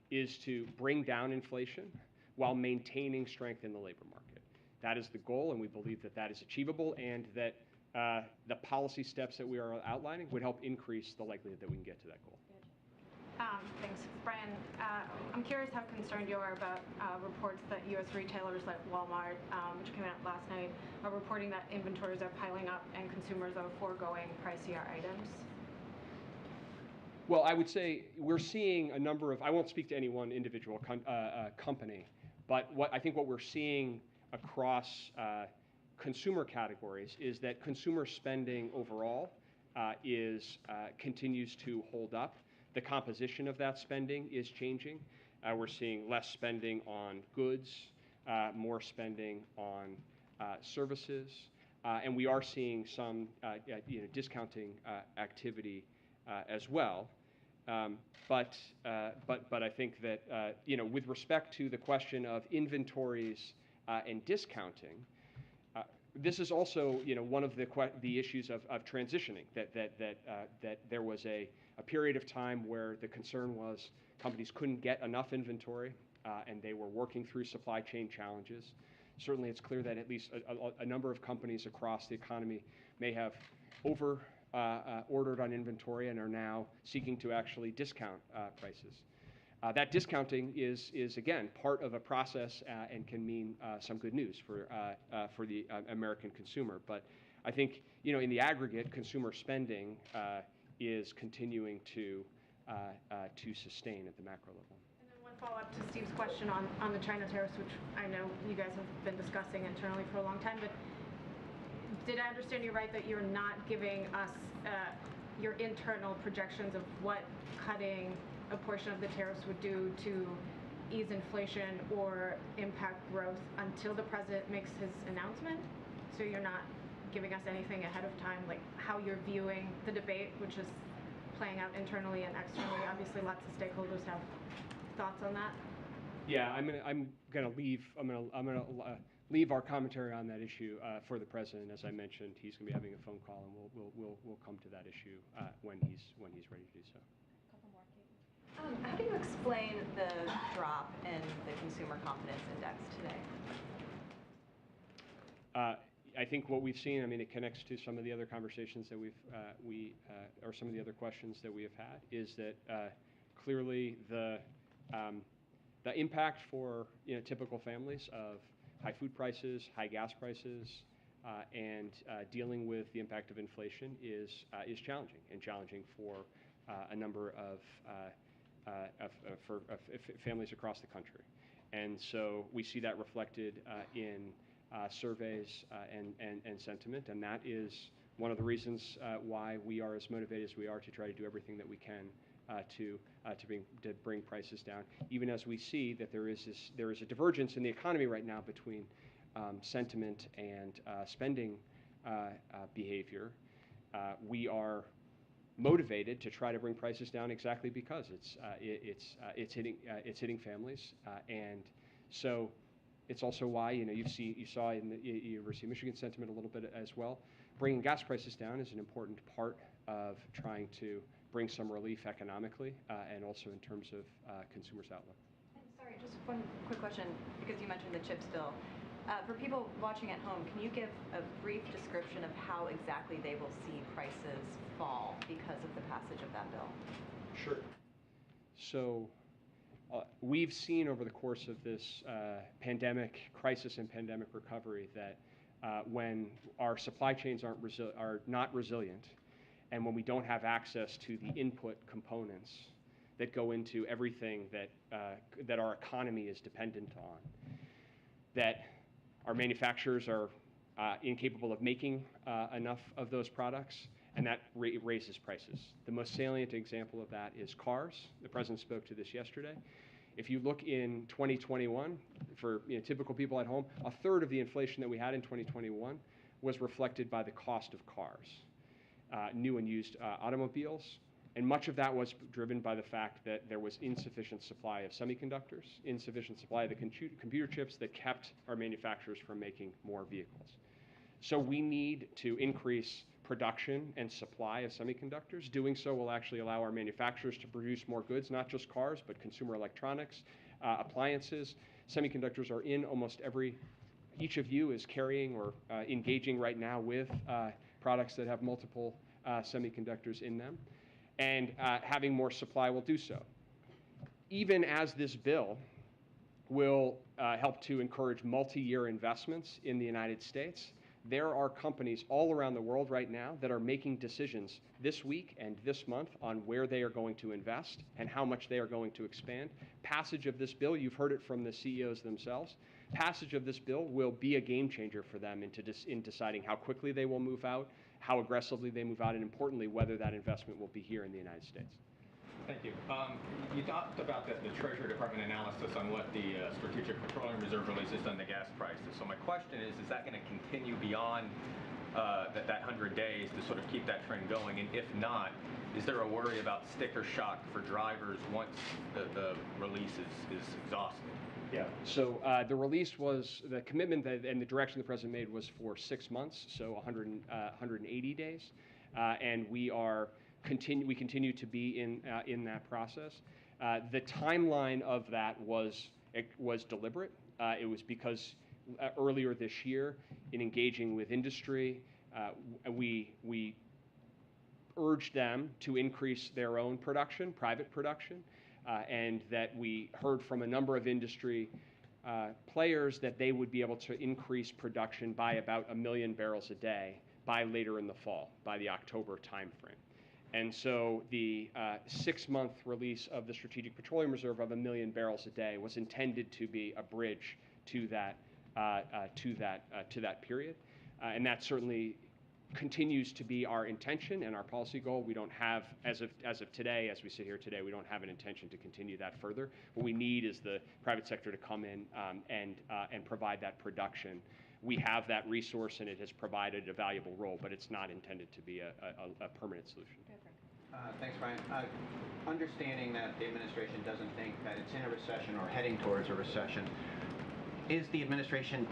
is to bring down inflation while maintaining strength in the labor market. That is the goal, and we believe that that is achievable, and that the policy steps that we are outlining would help increase the likelihood that we can get to that goal. Thanks. Brian, I'm curious how concerned you are about reports that U.S. retailers like Walmart, which came out last night, are reporting that inventories are piling up and consumers are foregoing pricier items. Well, I would say we're seeing a number of, I won't speak to any one individual company, But I think what we're seeing across consumer categories is that consumer spending overall continues to hold up. The composition of that spending is changing. We're seeing less spending on goods, more spending on services, and we are seeing some discounting activity as well. But I think that with respect to the question of inventories and discounting, this is also one of the issues of transitioning. That there was a period of time where the concern was companies couldn't get enough inventory and they were working through supply chain challenges. Certainly, it's clear that at least a number of companies across the economy may have ordered on inventory and are now seeking to actually discount prices. That discounting is again part of a process and can mean some good news for the American consumer. But I think in the aggregate, consumer spending is continuing to sustain at the macro level. And then one follow-up to Steve's question on the China tariffs, which I know you guys have been discussing internally for a long time. But did I understand you right that you're not giving us your internal projections of what cutting a portion of the tariffs would do to ease inflation or impact growth until the president makes his announcement? So you're not giving us anything ahead of time, like how you're viewing the debate, which is playing out internally and externally? Obviously, lots of stakeholders have thoughts on that. Yeah, I'm gonna leave our commentary on that issue for the president. As I mentioned, he's gonna be having a phone call, and we'll come to that issue when he's ready to do so. How do you explain the drop in the consumer confidence index today? I think what we've seen, it connects to some of the other conversations that or some of the other questions that we have had, is that clearly the impact for typical families of high food prices, high gas prices, and dealing with the impact of inflation is challenging for a number of families across the country. And so we see that reflected in surveys and sentiment, and that is one of the reasons why we are as motivated as we are to try to do everything that we can to bring prices down, even as we see that there is a divergence in the economy right now between sentiment and spending behavior. We are motivated to try to bring prices down exactly because it's hitting families, and so it's also why you saw in the University of Michigan sentiment a little bit as well. Bringing gas prices down is an important part of trying to bring some relief economically and also in terms of consumers' outlook. Sorry, just one quick question, because you mentioned the CHIPS bill. For people watching at home, can you give a brief description of how exactly they will see prices fall because of the passage of that bill? Sure. So we've seen over the course of this pandemic crisis and pandemic recovery that when our supply chains are not resilient, and when we don't have access to the input components that go into everything that our economy is dependent on, that our manufacturers are incapable of making enough of those products, and that raises prices. The most salient example of that is cars. The president spoke to this yesterday. If you look in 2021, for typical people at home, a third of the inflation that we had in 2021 was reflected by the cost of cars, new and used automobiles. And much of that was driven by the fact that there was insufficient supply of semiconductors, insufficient supply of the computer chips that kept our manufacturers from making more vehicles. So we need to increase production and supply of semiconductors. Doing so will actually allow our manufacturers to produce more goods, not just cars, but consumer electronics, appliances. Semiconductors are in almost each of you is carrying or engaging right now with products that have multiple semiconductors in them. And having more supply will do so. Even as this bill will help to encourage multi-year investments in the United States, there are companies all around the world right now that are making decisions this week and this month on where they are going to invest and how much they are going to expand. Passage of this bill, you've heard it from the CEOs themselves, passage of this bill will be a game changer for them in deciding how quickly they will move out, how aggressively they move out, and importantly, whether that investment will be here in the United States. Thank you. You talked about the Treasury Department analysis on what the Strategic Petroleum Reserve releases on the gas prices. So my question is that going to continue beyond that 100 days to sort of keep that trend going? And if not, is there a worry about sticker shock for drivers once the release is exhausted? Yeah. So the release was, the commitment and the direction the President made was for 6 months, so 180 days. And we continue to be in that process. The timeline of that was deliberate. It was because earlier this year, in engaging with industry, we urged them to increase their own production, private production, and that we heard from a number of industry players that they would be able to increase production by about 1 million barrels a day by later in the fall, by the October timeframe. And so the 6-month release of the Strategic Petroleum Reserve of 1 million barrels a day was intended to be a bridge to that period, and that certainly continues to be our intention and our policy goal. We don't have, as of today, as we sit here today, we don't have an intention to continue that further. What we need is the private sector to come in and provide that production. We have that resource, and it has provided a valuable role, but it's not intended to be a permanent solution. Thanks, Brian. Understanding that the administration doesn't think that it's in a recession or heading towards a recession, is the administration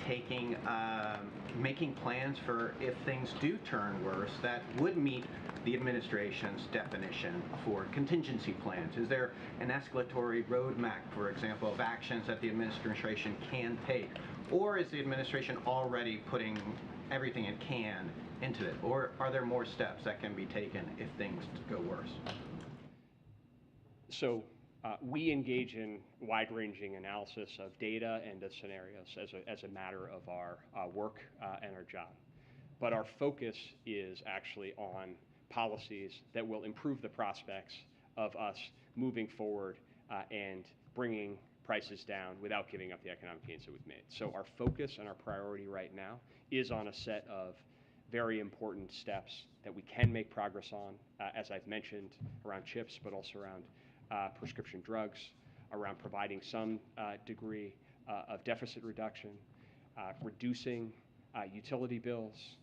making plans for if things do turn worse that would meet the administration's definition for contingency plans? Is there an escalatory roadmap, for example, of actions that the administration can take? Or is the administration already putting everything it can into it? Or are there more steps that can be taken if things go worse? So we engage in wide-ranging analysis of data and of scenarios as a matter of our work and our job. But our focus is actually on policies that will improve the prospects of us moving forward and bringing prices down without giving up the economic gains that we've made. So our focus and our priority right now is on a set of very important steps that we can make progress on, as I've mentioned, around chips, but also around prescription drugs, around providing some degree of deficit reduction, reducing utility bills,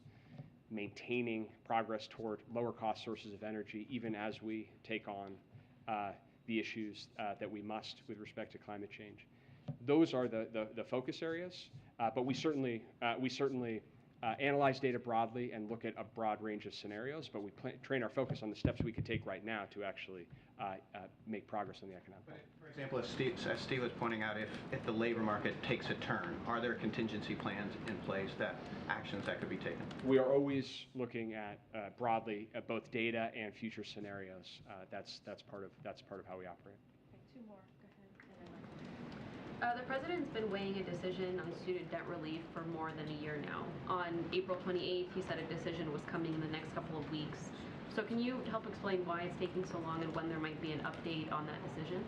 maintaining progress toward lower cost sources of energy, even as we take on the issues that we must with respect to climate change. Those are the focus areas, but we certainly analyze data broadly and look at a broad range of scenarios, but we train our focus on the steps we could take right now to actually make progress on the economic plan. For example, as Steve was pointing out, if the labor market takes a turn, are there contingency plans in place, actions that could be taken? We are always looking at broadly at both data and future scenarios. That's part of how we operate. Okay, 2 more. Go ahead. The president's been weighing a decision on student debt relief for more than a year now. On April 28th, he said a decision was coming in the next couple of weeks. So can you help explain why it's taking so long and when there might be an update on that decision?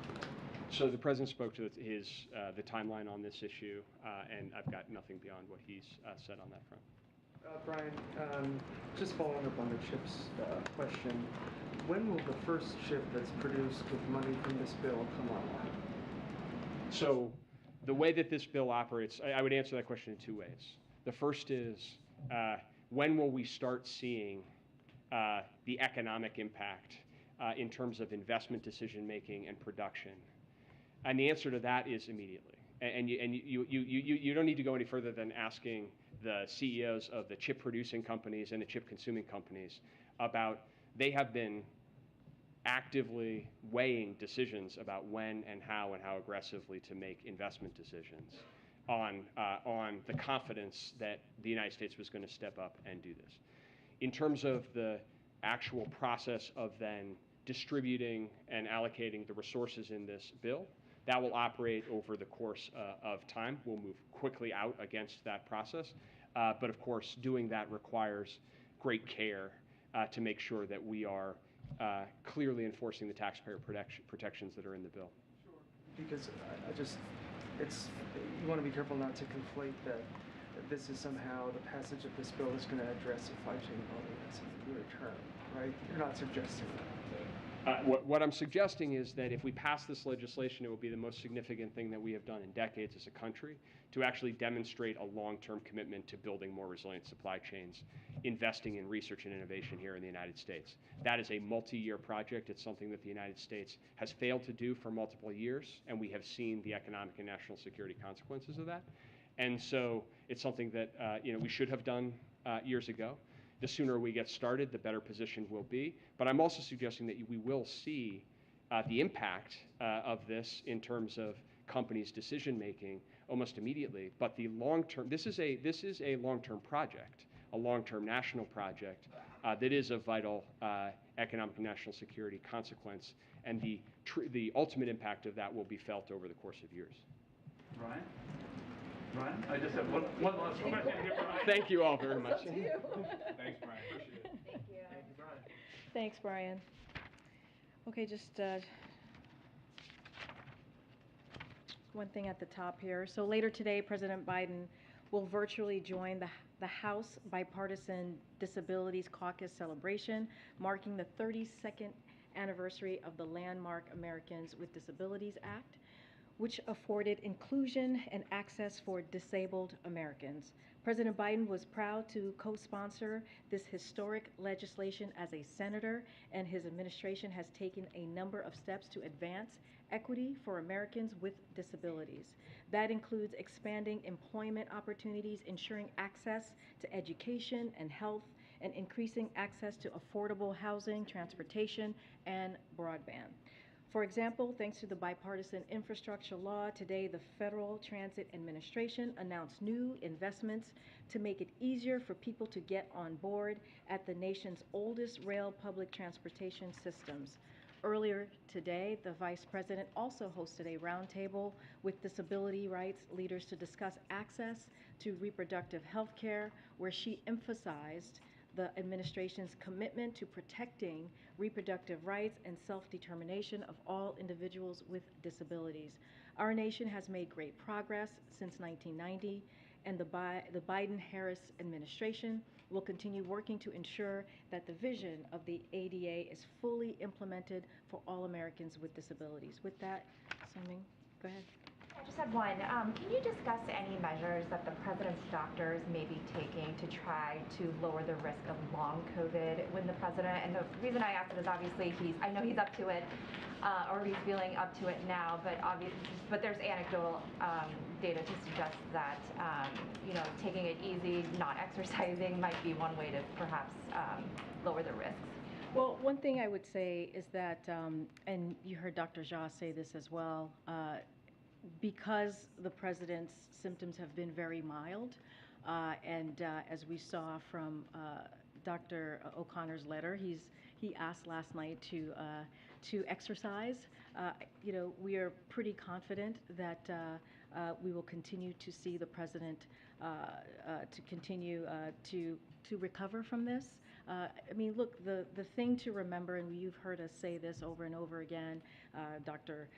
So the president spoke to the timeline on this issue, and I've got nothing beyond what he's said on that front. Brian, just following up on the CHIPS question, when will the first chip that's produced with money from this bill come online? So the way that this bill operates, I would answer that question in 2 ways. The first is, when will we start seeing the economic impact in terms of investment decision-making and production? And the answer to that is immediately. And you don't need to go any further than asking the CEOs of the chip-producing companies and the chip-consuming companies about, they have been actively weighing decisions about when and how aggressively to make investment decisions on the confidence that the United States was going to step up and do this. In terms of the actual process of then distributing and allocating the resources in this bill, that will operate over the course of time. We'll move quickly out against that process. But of course, doing that requires great care to make sure that we are clearly enforcing the taxpayer protections that are in the bill. Sure. Because you want to be careful not to conflate that this is somehow the passage of this bill is going to address supply chain bottlenecks in the near term, right? You're not suggesting that. What I'm suggesting is that if we pass this legislation, it will be the most significant thing that we have done in decades as a country to actually demonstrate a long-term commitment to building more resilient supply chains, investing in research and innovation here in the United States. That is a multi-year project. It's something that the United States has failed to do for multiple years, and we have seen the economic and national security consequences of that. And so it's something that we should have done years ago. The sooner we get started, the better position we'll be. But I'm also suggesting that we will see the impact of this in terms of companies' decision making almost immediately. But the long-term, this is a long-term project, a long-term national project that is of vital economic and national security consequence, and the ultimate impact of that will be felt over the course of years. Ryan? I just have one last question here. Thank you all very much. Thanks, Brian. Appreciate it. Thank you. Thank you, Brian. Thanks, Brian. Okay, just one thing at the top here. So later today, President Biden will virtually join the House Bipartisan Disabilities Caucus celebration, marking the 32nd anniversary of the landmark Americans with Disabilities Act, which afforded inclusion and access for disabled Americans. President Biden was proud to co-sponsor this historic legislation as a senator, and his administration has taken a number of steps to advance equity for Americans with disabilities. That includes expanding employment opportunities, ensuring access to education and health, and increasing access to affordable housing, transportation, and broadband. For example, thanks to the bipartisan infrastructure law, today the Federal Transit Administration announced new investments to make it easier for people to get on board at the nation's oldest rail public transportation systems. Earlier today, the Vice President also hosted a roundtable with disability rights leaders to discuss access to reproductive health care, where she emphasized the administration's commitment to protecting reproductive rights and self-determination of all individuals with disabilities. Our nation has made great progress since 1990, and the Biden-Harris administration will continue working to ensure that the vision of the ADA is fully implemented for all Americans with disabilities. With that, Sung-Ming, go ahead. I just have one. Can you discuss any measures that the president's doctors may be taking to try to lower the risk of long COVID when the president, and the reason I ask it is obviously I know he's up to it, or he's feeling up to it now, but there's anecdotal data to suggest that, taking it easy, not exercising might be one way to perhaps lower the risks. Well, one thing I would say is that, and you heard Dr. Jha say this as well, because the president's symptoms have been very mild, and as we saw from Dr. O'Connor's letter, he asked last night to exercise. We are pretty confident that we will continue to see the president to continue to recover from this. Look, the thing to remember, and you've heard us say this over and over again, Dr.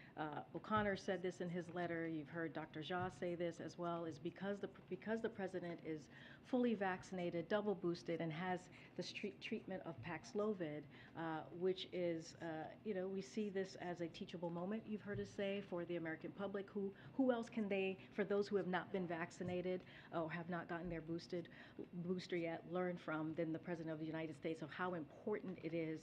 O'Connor said this in his letter, you've heard Dr. Jha say this as well, is because the president is fully vaccinated, double boosted, and has the treatment of Paxlovid, which is, we see this as a teachable moment, you've heard us say, for the American public. Who else can they, for those who have not been vaccinated or have not gotten their booster yet, learn from than the President of the United States of how important it is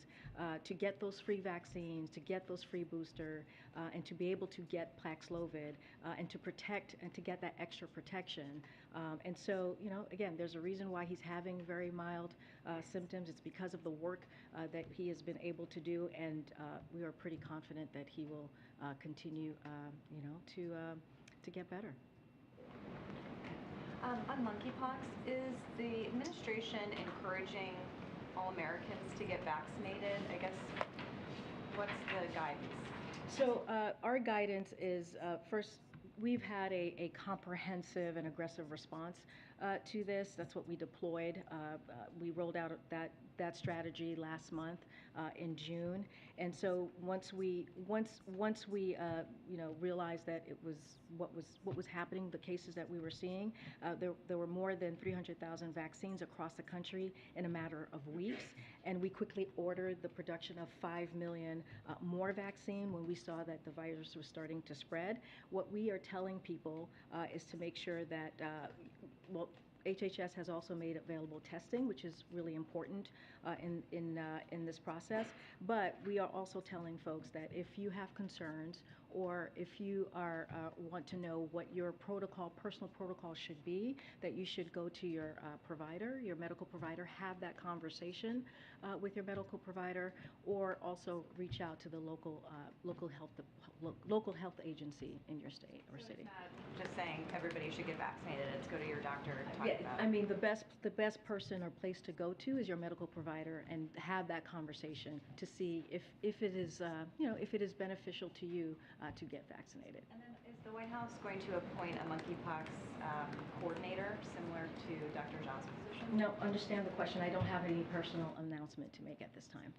to get those free vaccines, to get those free booster, and to be able to get Paxlovid, and to protect and to get that extra protection. And so, again, there's a reason why he's having very mild symptoms. It's because of the work that he has been able to do, and we are pretty confident that he will continue, to get better. On monkeypox, is the administration encouraging all Americans to get vaccinated? I guess, what's the guidance? So our guidance is, first, we've had a comprehensive and aggressive response to this. That's what we deployed. We rolled out that strategy last month in June. And so once we realized that it was what was happening, the cases that we were seeing, there were more than 300,000 vaccines across the country in a matter of weeks, and we quickly ordered the production of 5 million more vaccine when we saw that the virus was starting to spread. What we are telling people is to make sure that, HHS has also made available testing, which is really important in this process. But we are also telling folks that if you have concerns or if you want to know what your personal protocol should be, that you should go to your provider, your medical provider, have that conversation with your medical provider, or also reach out to the local health agency in your state or city. Just saying everybody should get vaccinated. It's go to your doctor and talk about it. I mean, the best person or place to go to is your medical provider and have that conversation to see if it is if it is beneficial to you to get vaccinated. And then is the White House going to appoint a monkeypox coordinator similar to Dr. Zha's position? No, understand the question. I don't have any personal announcement to make at this time.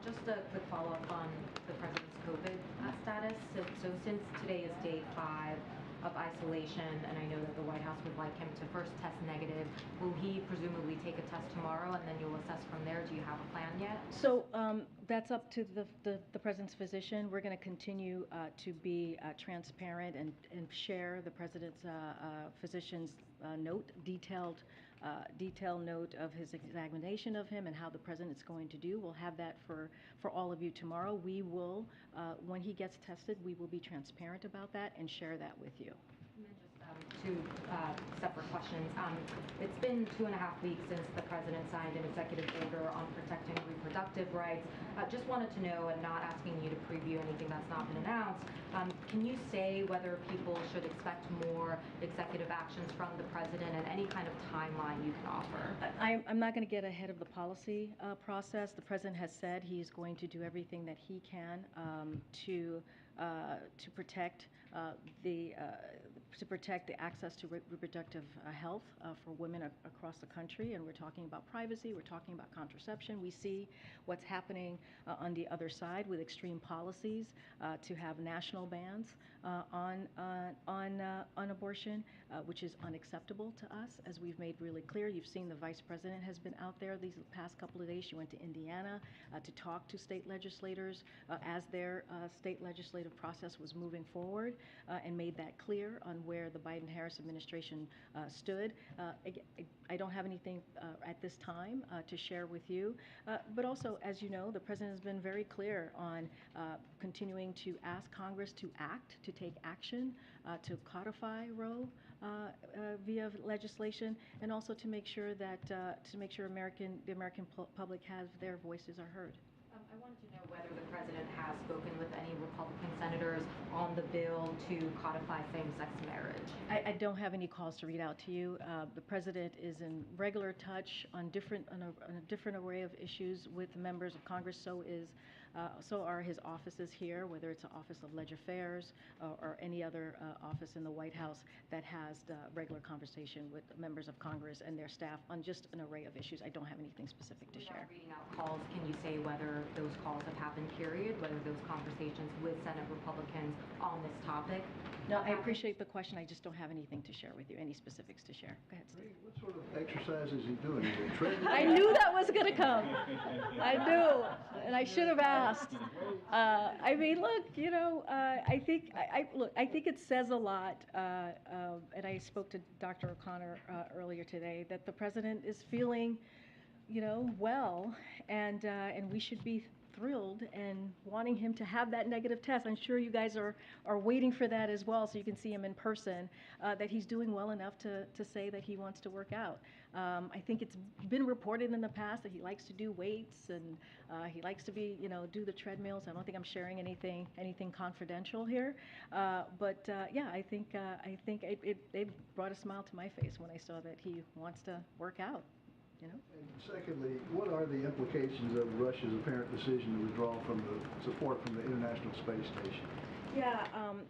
Just a quick follow-up on the president's COVID status. So since today is day 5 of isolation, and I know that the White House would like him to first test negative, will he presumably take a test tomorrow and then you'll assess from there? Do you have a plan yet? So that's up to the president's physician. We're going to continue to be transparent and share the president's physician's detailed note of his examination of him and how the president's going to do. We'll have that for all of you tomorrow. We will, when he gets tested, we will be transparent about that and share that with you. And then just two separate questions. It's been 2.5 weeks since the president signed an executive order on protecting reproductive rights. Just wanted to know, and not asking you to preview anything that's not been announced, can you say whether people should expect more executive actions from the president and any kind of timeline you can offer? I'm not going to get ahead of the policy process. The president has said he's going to do everything that he can to protect the access to reproductive health for women across the country. And we're talking about privacy, we're talking about contraception. We see what's happening on the other side with extreme policies to have national bans on abortion, which is unacceptable to us, as we've made really clear. You've seen the vice president has been out there these past couple of days. She went to Indiana to talk to state legislators as their state legislative process was moving forward, and made that clear on where the Biden-Harris administration stood. I don't have anything at this time to share with you, but also, as you know, the president has been very clear on continuing to ask Congress to act, to take action, to codify Roe via legislation, and also to make sure that the American public has their voices are heard. I wanted to know whether the president has spoken with any Republican senators on the bill to codify same-sex marriage. I don't have any calls to read out to you. The president is in regular touch on a different array of issues with members of Congress. So are his offices here, whether it's the Office of Legislative Affairs or any other office in the White House that has regular conversation with members of Congress and their staff on just an array of issues. I don't have anything specific to share. Reading out calls, can you say whether those calls have happened, period, whether those conversations with Senate Republicans on this topic? No, I appreciate the question. I just don't have anything to share with you, any specifics to share. Go ahead, Steve. What sort of exercise is he doing? Is he treadmill? I knew that was going to come. I knew, and I should have asked. I mean, look, I think it says a lot, and I spoke to Dr. O'Connor earlier today, that the president is feeling, well, and we should be thrilled and wanting him to have that negative test. I'm sure you guys are waiting for that as well, so you can see him in person, that he's doing well enough to say that he wants to work out. I think it's been reported in the past that he likes to do weights and he likes to be, do the treadmills. I don't think I'm sharing anything confidential here, but yeah, I think it brought a smile to my face when I saw that he wants to work out. And secondly, what are the implications of Russia's apparent decision to withdraw from the support from the International Space Station? Yeah,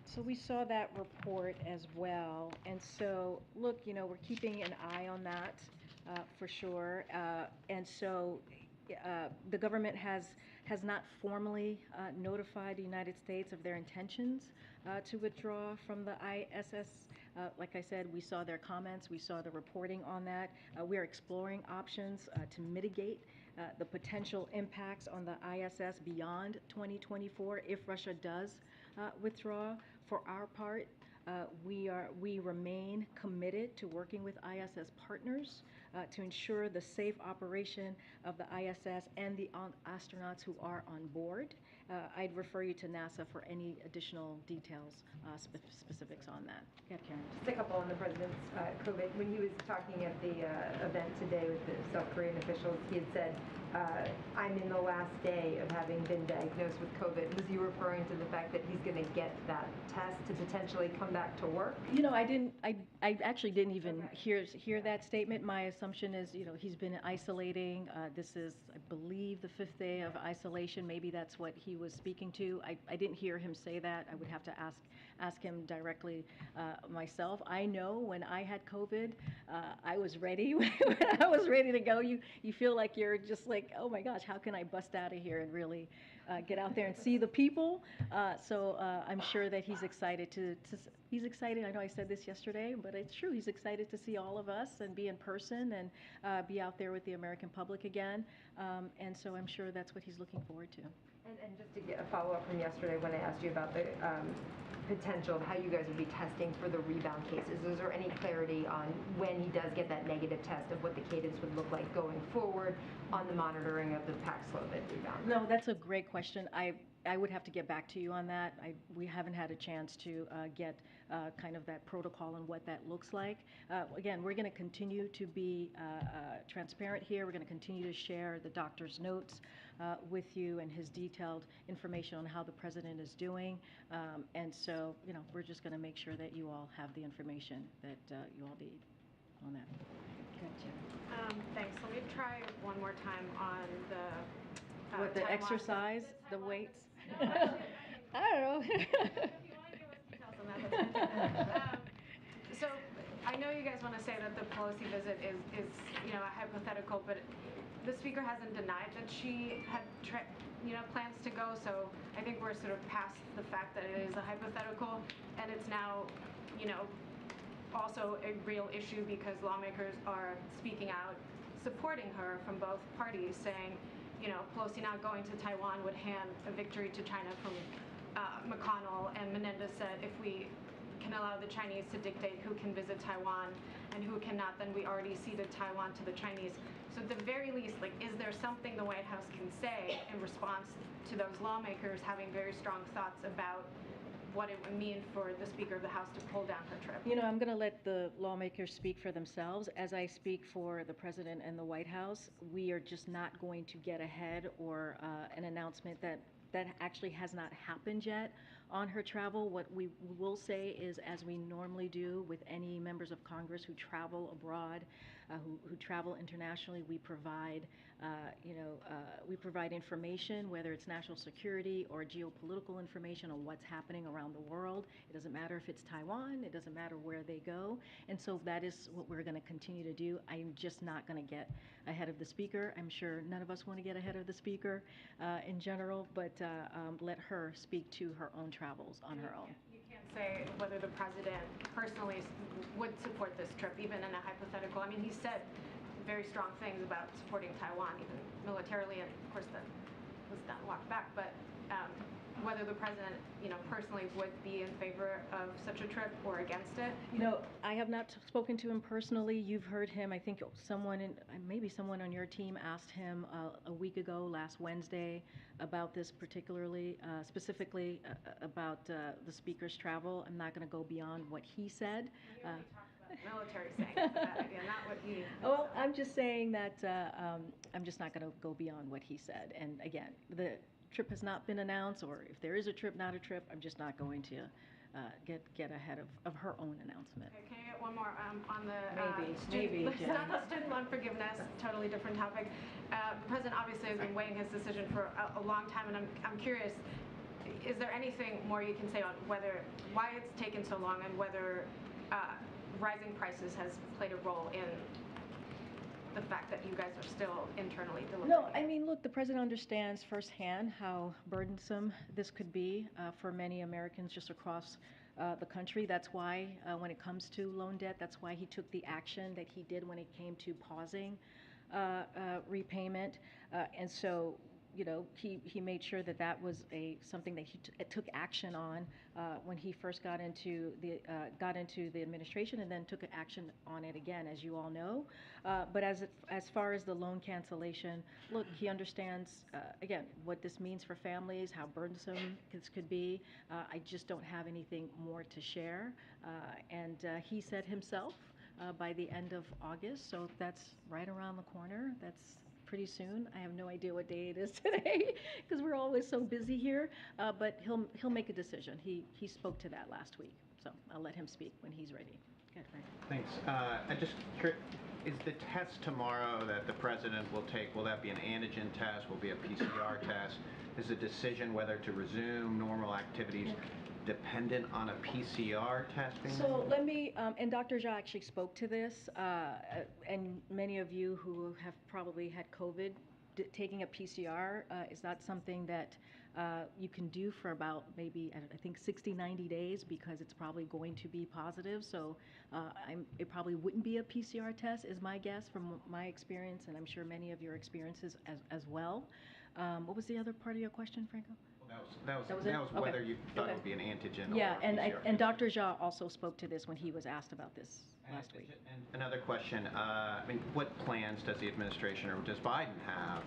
so we saw that report as well. And so, look, we're keeping an eye on that for sure. And so the government has not formally notified the United States of their intentions to withdraw from the ISS. Like I said, we saw their comments, we saw the reporting on that. We're exploring options to mitigate the potential impacts on the ISS beyond 2024 if Russia does withdraw. For our part, we remain committed to working with ISS partners to ensure the safe operation of the ISS and the astronauts who are on board. I'd refer you to NASA for any additional details, specifics on that. Yeah, Karen. Just a couple on the president's COVID. When he was talking at the event today with the South Korean officials, he had said, I'm in the last day of having been diagnosed with COVID. Was he referring to the fact that he's going to get that test to potentially come back to work? I actually didn't even hear that statement. My assumption is, he's been isolating. This is, I believe, the 5th day of isolation. Maybe that's what he was speaking to. I didn't hear him say that. I would have to ask him directly myself. I know when I had COVID, I was ready. When I was ready to go, you feel like you're just like, oh my gosh, how can I bust out of here and really get out there and see the people? So I'm sure that he's excited he's excited. I know I said this yesterday, but it's true. He's excited to see all of us and be in person and be out there with the American public again. And so I'm sure that's what he's looking forward to. And just to get a follow-up from yesterday when I asked you about the potential of how you guys would be testing for the rebound cases, is there any clarity on when he does get that negative test of what the cadence would look like going forward on the monitoring of the Paxlovid rebound? No, that's a great question. I would have to get back to you on that. We haven't had a chance to get kind of that protocol and what that looks like. Again, we're going to continue to be transparent here. We're going to continue to share the doctor's notes with you and his detailed information on how the president is doing. And so, we're just going to make sure that you all have the information that you all need on that. Gotcha. Thanks. Let me try one more time on the What, the Taiwan. exercise, the weights? No, actually, I don't know. if you want to give us details on that, that's fine. So I know you guys want to say that the Pelosi visit is a hypothetical, but the speaker hasn't denied that she had plans to go. So I think we're sort of past the fact that it is a hypothetical, and it's now also a real issue because lawmakers are speaking out, supporting her from both parties, saying, Pelosi not going to Taiwan would hand a victory to China from McConnell, and Menendez said if we can allow the Chinese to dictate who can visit Taiwan and who cannot, then we already ceded Taiwan to the Chinese. So at the very least, is there something the White House can say in response to those lawmakers having very strong thoughts about what it would mean for the Speaker of the House to pull down her trip? I'm going to let the lawmakers speak for themselves. As I speak for the President and the White House, we are just not going to get ahead or an announcement that actually has not happened yet on her travel. What we will say is, as we normally do with any members of Congress who travel abroad, who travel internationally, we provide information, whether it's national security or geopolitical information on what's happening around the world. It doesn't matter if it's Taiwan, it doesn't matter where they go. And so that is what we're going to continue to do. I'm just not going to get ahead of the Speaker. I'm sure none of us want to get ahead of the Speaker in general, but let her speak to her own travels on her own. You can't say whether the president personally would support this trip, even in a hypothetical. I mean, he said very strong things about supporting Taiwan, even militarily, and of course that was not walked back. But whether the president, personally would be in favor of such a trip or against it. I have not spoken to him personally. You've heard him. I think maybe someone on your team asked him a week ago, last Wednesday, about this particularly, specifically about the Speaker's travel. I'm not going to go beyond what he said. He only talked about military sanctions, not what he. Well, I'm just saying that I'm just not going to go beyond what he said. And again, the trip has not been announced, or if there is a trip, not a trip, I'm just not going to get ahead of her own announcement. Okay, can I get one more on the maybe student loan forgiveness? Totally different topic. The president obviously has been weighing his decision for a long time, and I'm curious. is there anything more you can say on why it's taken so long and whether rising prices has played a role in the fact that you guys are still internally delivering? No, I mean, look, the president understands firsthand how burdensome this could be for many Americans just across the country. That's why when it comes to loan debt, that's why he took the action that he did when it came to pausing repayment. And so, you know, he made sure that that was something that he took action on when he first got into the administration, and then took action on it again, as you all know. But as far as the loan cancellation, look, he understands again what this means for families, how burdensome this could be. I just don't have anything more to share. And he said himself by the end of August, so that's right around the corner. That's pretty soon. I have no idea what day it is today because we're always so busy here. But he'll make a decision. He spoke to that last week, so I'll let him speak when he's ready. Go ahead, Frank. Thanks. Is the test tomorrow that the president will take, will that be an antigen test? Will it be a PCR test? Is the decision whether to resume normal activities dependent on a PCR test being So made? let me, and Dr. Jha actually spoke to this, and many of you who have probably had COVID, taking a PCR is not something that you can do for about maybe, I think 60, 90 days because it's probably going to be positive. So it probably wouldn't be a PCR test is my guess from my experience, and I'm sure many of your experiences as well. What was the other part of your question, Franco? That was Okay. whether you thought it would be an antigen or Yeah, a PCR. and Dr. Jha also spoke to this when he was asked about this last week. And another question, I mean, what plans does the administration or does Biden have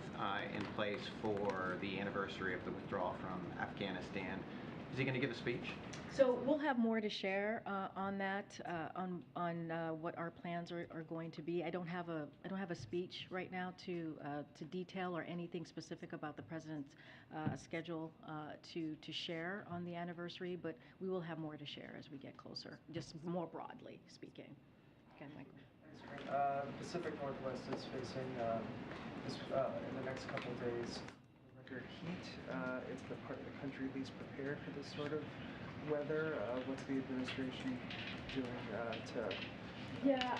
in place for the anniversary of the withdrawal from Afghanistan? Is he going to give a speech? So we'll have more to share on that, on what our plans are going to be. I don't have a speech right now to detail or anything specific about the president's schedule to share on the anniversary, but we will have more to share as we get closer, just more broadly speaking. Okay, Michael. Pacific Northwest is facing in the next couple of days record heat. Is the part of the country least prepared for this sort of weather? What's the administration doing to? Yeah,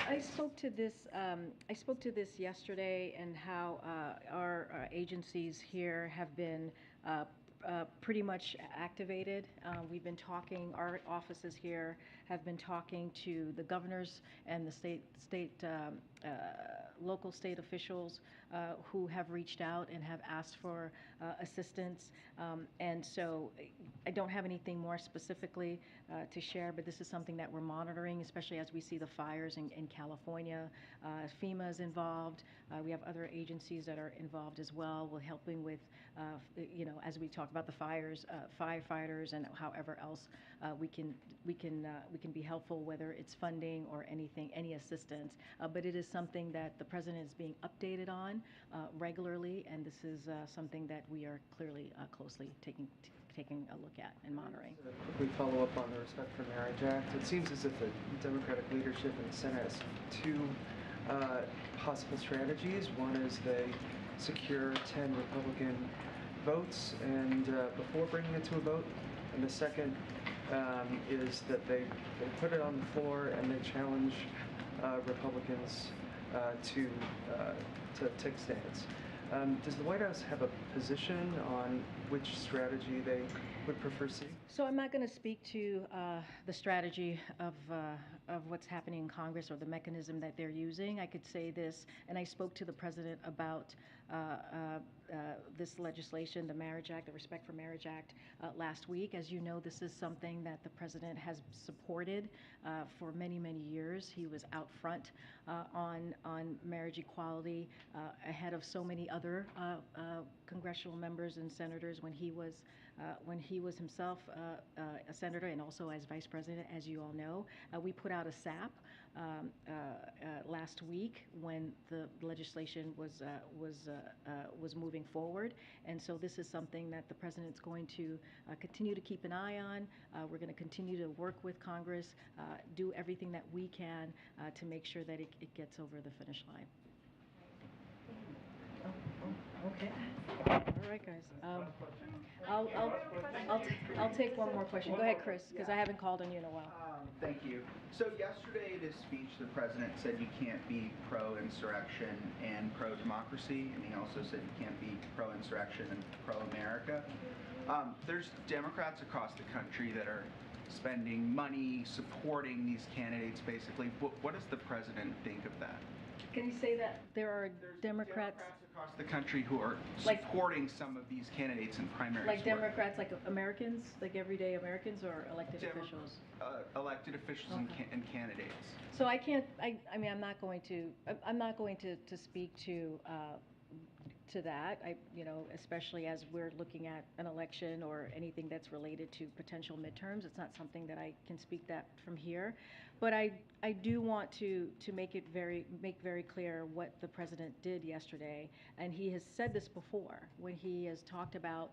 I spoke to this. I spoke to this yesterday, and how our agencies here have been pretty much activated. We've been talking. Our offices here have been talking to the governors and the local state officials who have reached out and have asked for assistance. And so I don't have anything more specifically to share, but this is something that we're monitoring, especially as we see the fires in California. FEMA is involved. We have other agencies that are involved as well. We're helping with, as we talk about the fires, firefighters, and however else we can be helpful, whether it's funding or anything, any assistance. But it is something that the president is being updated on regularly, and this is something that we are clearly closely taking a look at and monitoring. Quickly follow up on the Respect for Marriage Act. It seems as if the Democratic leadership in the Senate has two possible strategies. One is they secure 10 Republican votes and before bringing it to a vote, and the second is that they put it on the floor and they challenge Republicans to take stands. Does the White House have a position on which strategy they would prefer see? So I'm not going to speak to the strategy of what's happening in Congress or the mechanism that they're using. I could say this, and I spoke to the president about this legislation, the Marriage Act, the Respect for Marriage Act, last week. As you know, this is something that the president has supported for many, many years. He was out front on marriage equality ahead of so many other congressional members and senators when he was himself a senator and also as vice president, as you all know. We put out a SAP last week when the legislation was moving forward, and so this is something that the president's going to continue to keep an eye on. We're going to continue to work with Congress, do everything that we can to make sure that it gets over the finish line. Okay. All right, guys. I'll take one more question. Go ahead, Chris, because I haven't called on you in a while. Thank you. So yesterday in his speech, the president said you can't be pro-insurrection and pro-democracy, and he also said you can't be pro-insurrection and pro-America. There's Democrats across the country that are spending money supporting these candidates, basically. What does the president think of that? Can you say that there are Democrats across the country who are like, supporting some of these candidates in primaries? Like Democrats, like Americans, like everyday Americans, or elected officials? Elected officials and candidates. So I can't. I mean, I'm not going to speak to that. Especially as we're looking at an election or anything that's related to potential midterms. It's not something that I can speak that from here. But I do want to make very clear what the president did yesterday, and he has said this before when he has talked about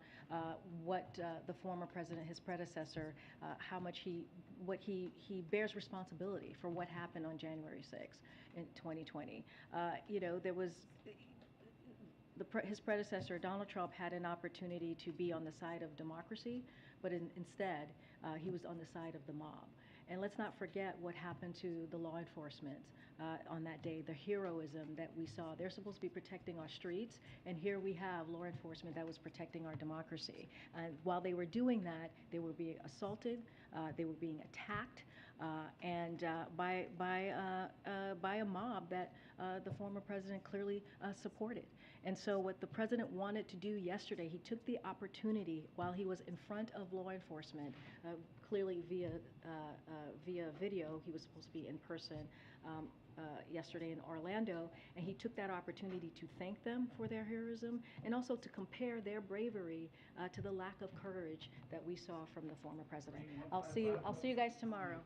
what the former president, his predecessor, how much he bears responsibility for what happened on January 6th in 2020. There was. His predecessor, Donald Trump, had an opportunity to be on the side of democracy, but instead, he was on the side of the mob. And let's not forget what happened to the law enforcement on that day, the heroism that we saw. They're supposed to be protecting our streets, and here we have law enforcement that was protecting our democracy. And while they were doing that, they were being assaulted, they were being attacked, and by a mob that the former president clearly supported. And so what the president wanted to do yesterday, he took the opportunity while he was in front of law enforcement, clearly via video. He was supposed to be in person yesterday in Orlando, and he took that opportunity to thank them for their heroism and also to compare their bravery to the lack of courage that we saw from the former president. I'll see you guys tomorrow.